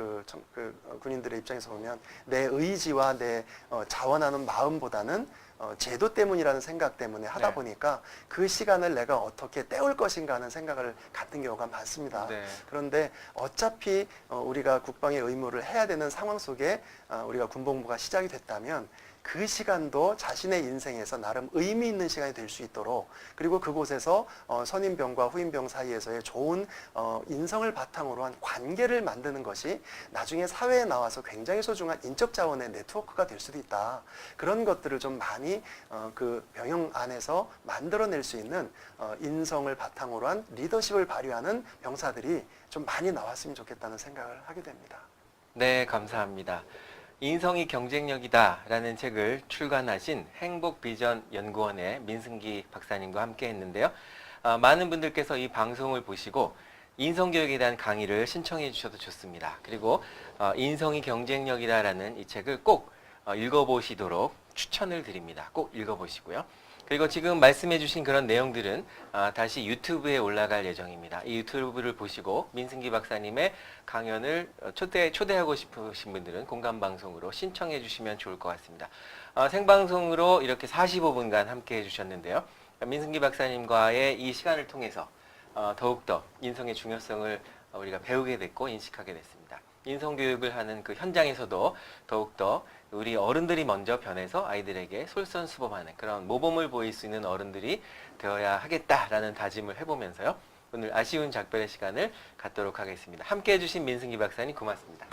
B: 군인들의 입장에서 보면 내 의지와 내 자원하는 마음보다는 제도 때문이라는 생각 때문에 하다
A: 네.
B: 보니까 그 시간을 내가 어떻게 때울 것인가 하는 생각을 갖는 경우가 많습니다.
A: 네.
B: 그런데 어차피 우리가 국방의 의무를 해야 되는 상황 속에 우리가 군복무가 시작이 됐다면 그 시간도 자신의 인생에서 나름 의미 있는 시간이 될 수 있도록 그리고 그곳에서 선임병과 후임병 사이에서의 좋은 인성을 바탕으로 한 관계를 만드는 것이 나중에 사회에 나와서 굉장히 소중한 인적 자원의 네트워크가 될 수도 있다. 그런 것들을 좀 많이 그 병영 안에서 만들어낼 수 있는 인성을 바탕으로 한 리더십을 발휘하는 병사들이 좀 많이 나왔으면 좋겠다는 생각을 하게 됩니다.
A: 네, 감사합니다. 인성이 경쟁력이다라는 책을 출간하신 행복비전연구원의 민승기 박사님과 함께 했는데요. 많은 분들께서 이 방송을 보시고 인성교육에 대한 강의를 신청해 주셔도 좋습니다. 그리고 인성이 경쟁력이다라는 이 책을 꼭 읽어보시도록 추천을 드립니다. 꼭 읽어보시고요. 그리고 지금 말씀해 주신 그런 내용들은 다시 유튜브에 올라갈 예정입니다. 이 유튜브를 보시고 민승기 박사님의 강연을 초대하고 싶으신 분들은 공감방송으로 신청해 주시면 좋을 것 같습니다. 생방송으로 이렇게 45분간 함께 해주셨는데요. 민승기 박사님과의 이 시간을 통해서 더욱더 인성의 중요성을 우리가 배우게 됐고 인식하게 됐습니다. 인성교육을 하는 그 현장에서도 더욱더 우리 어른들이 먼저 변해서 아이들에게 솔선수범하는 그런 모범을 보일 수 있는 어른들이 되어야 하겠다라는 다짐을 해보면서요. 오늘 아쉬운 작별의 시간을 갖도록 하겠습니다. 함께 해주신 민승기 박사님 고맙습니다.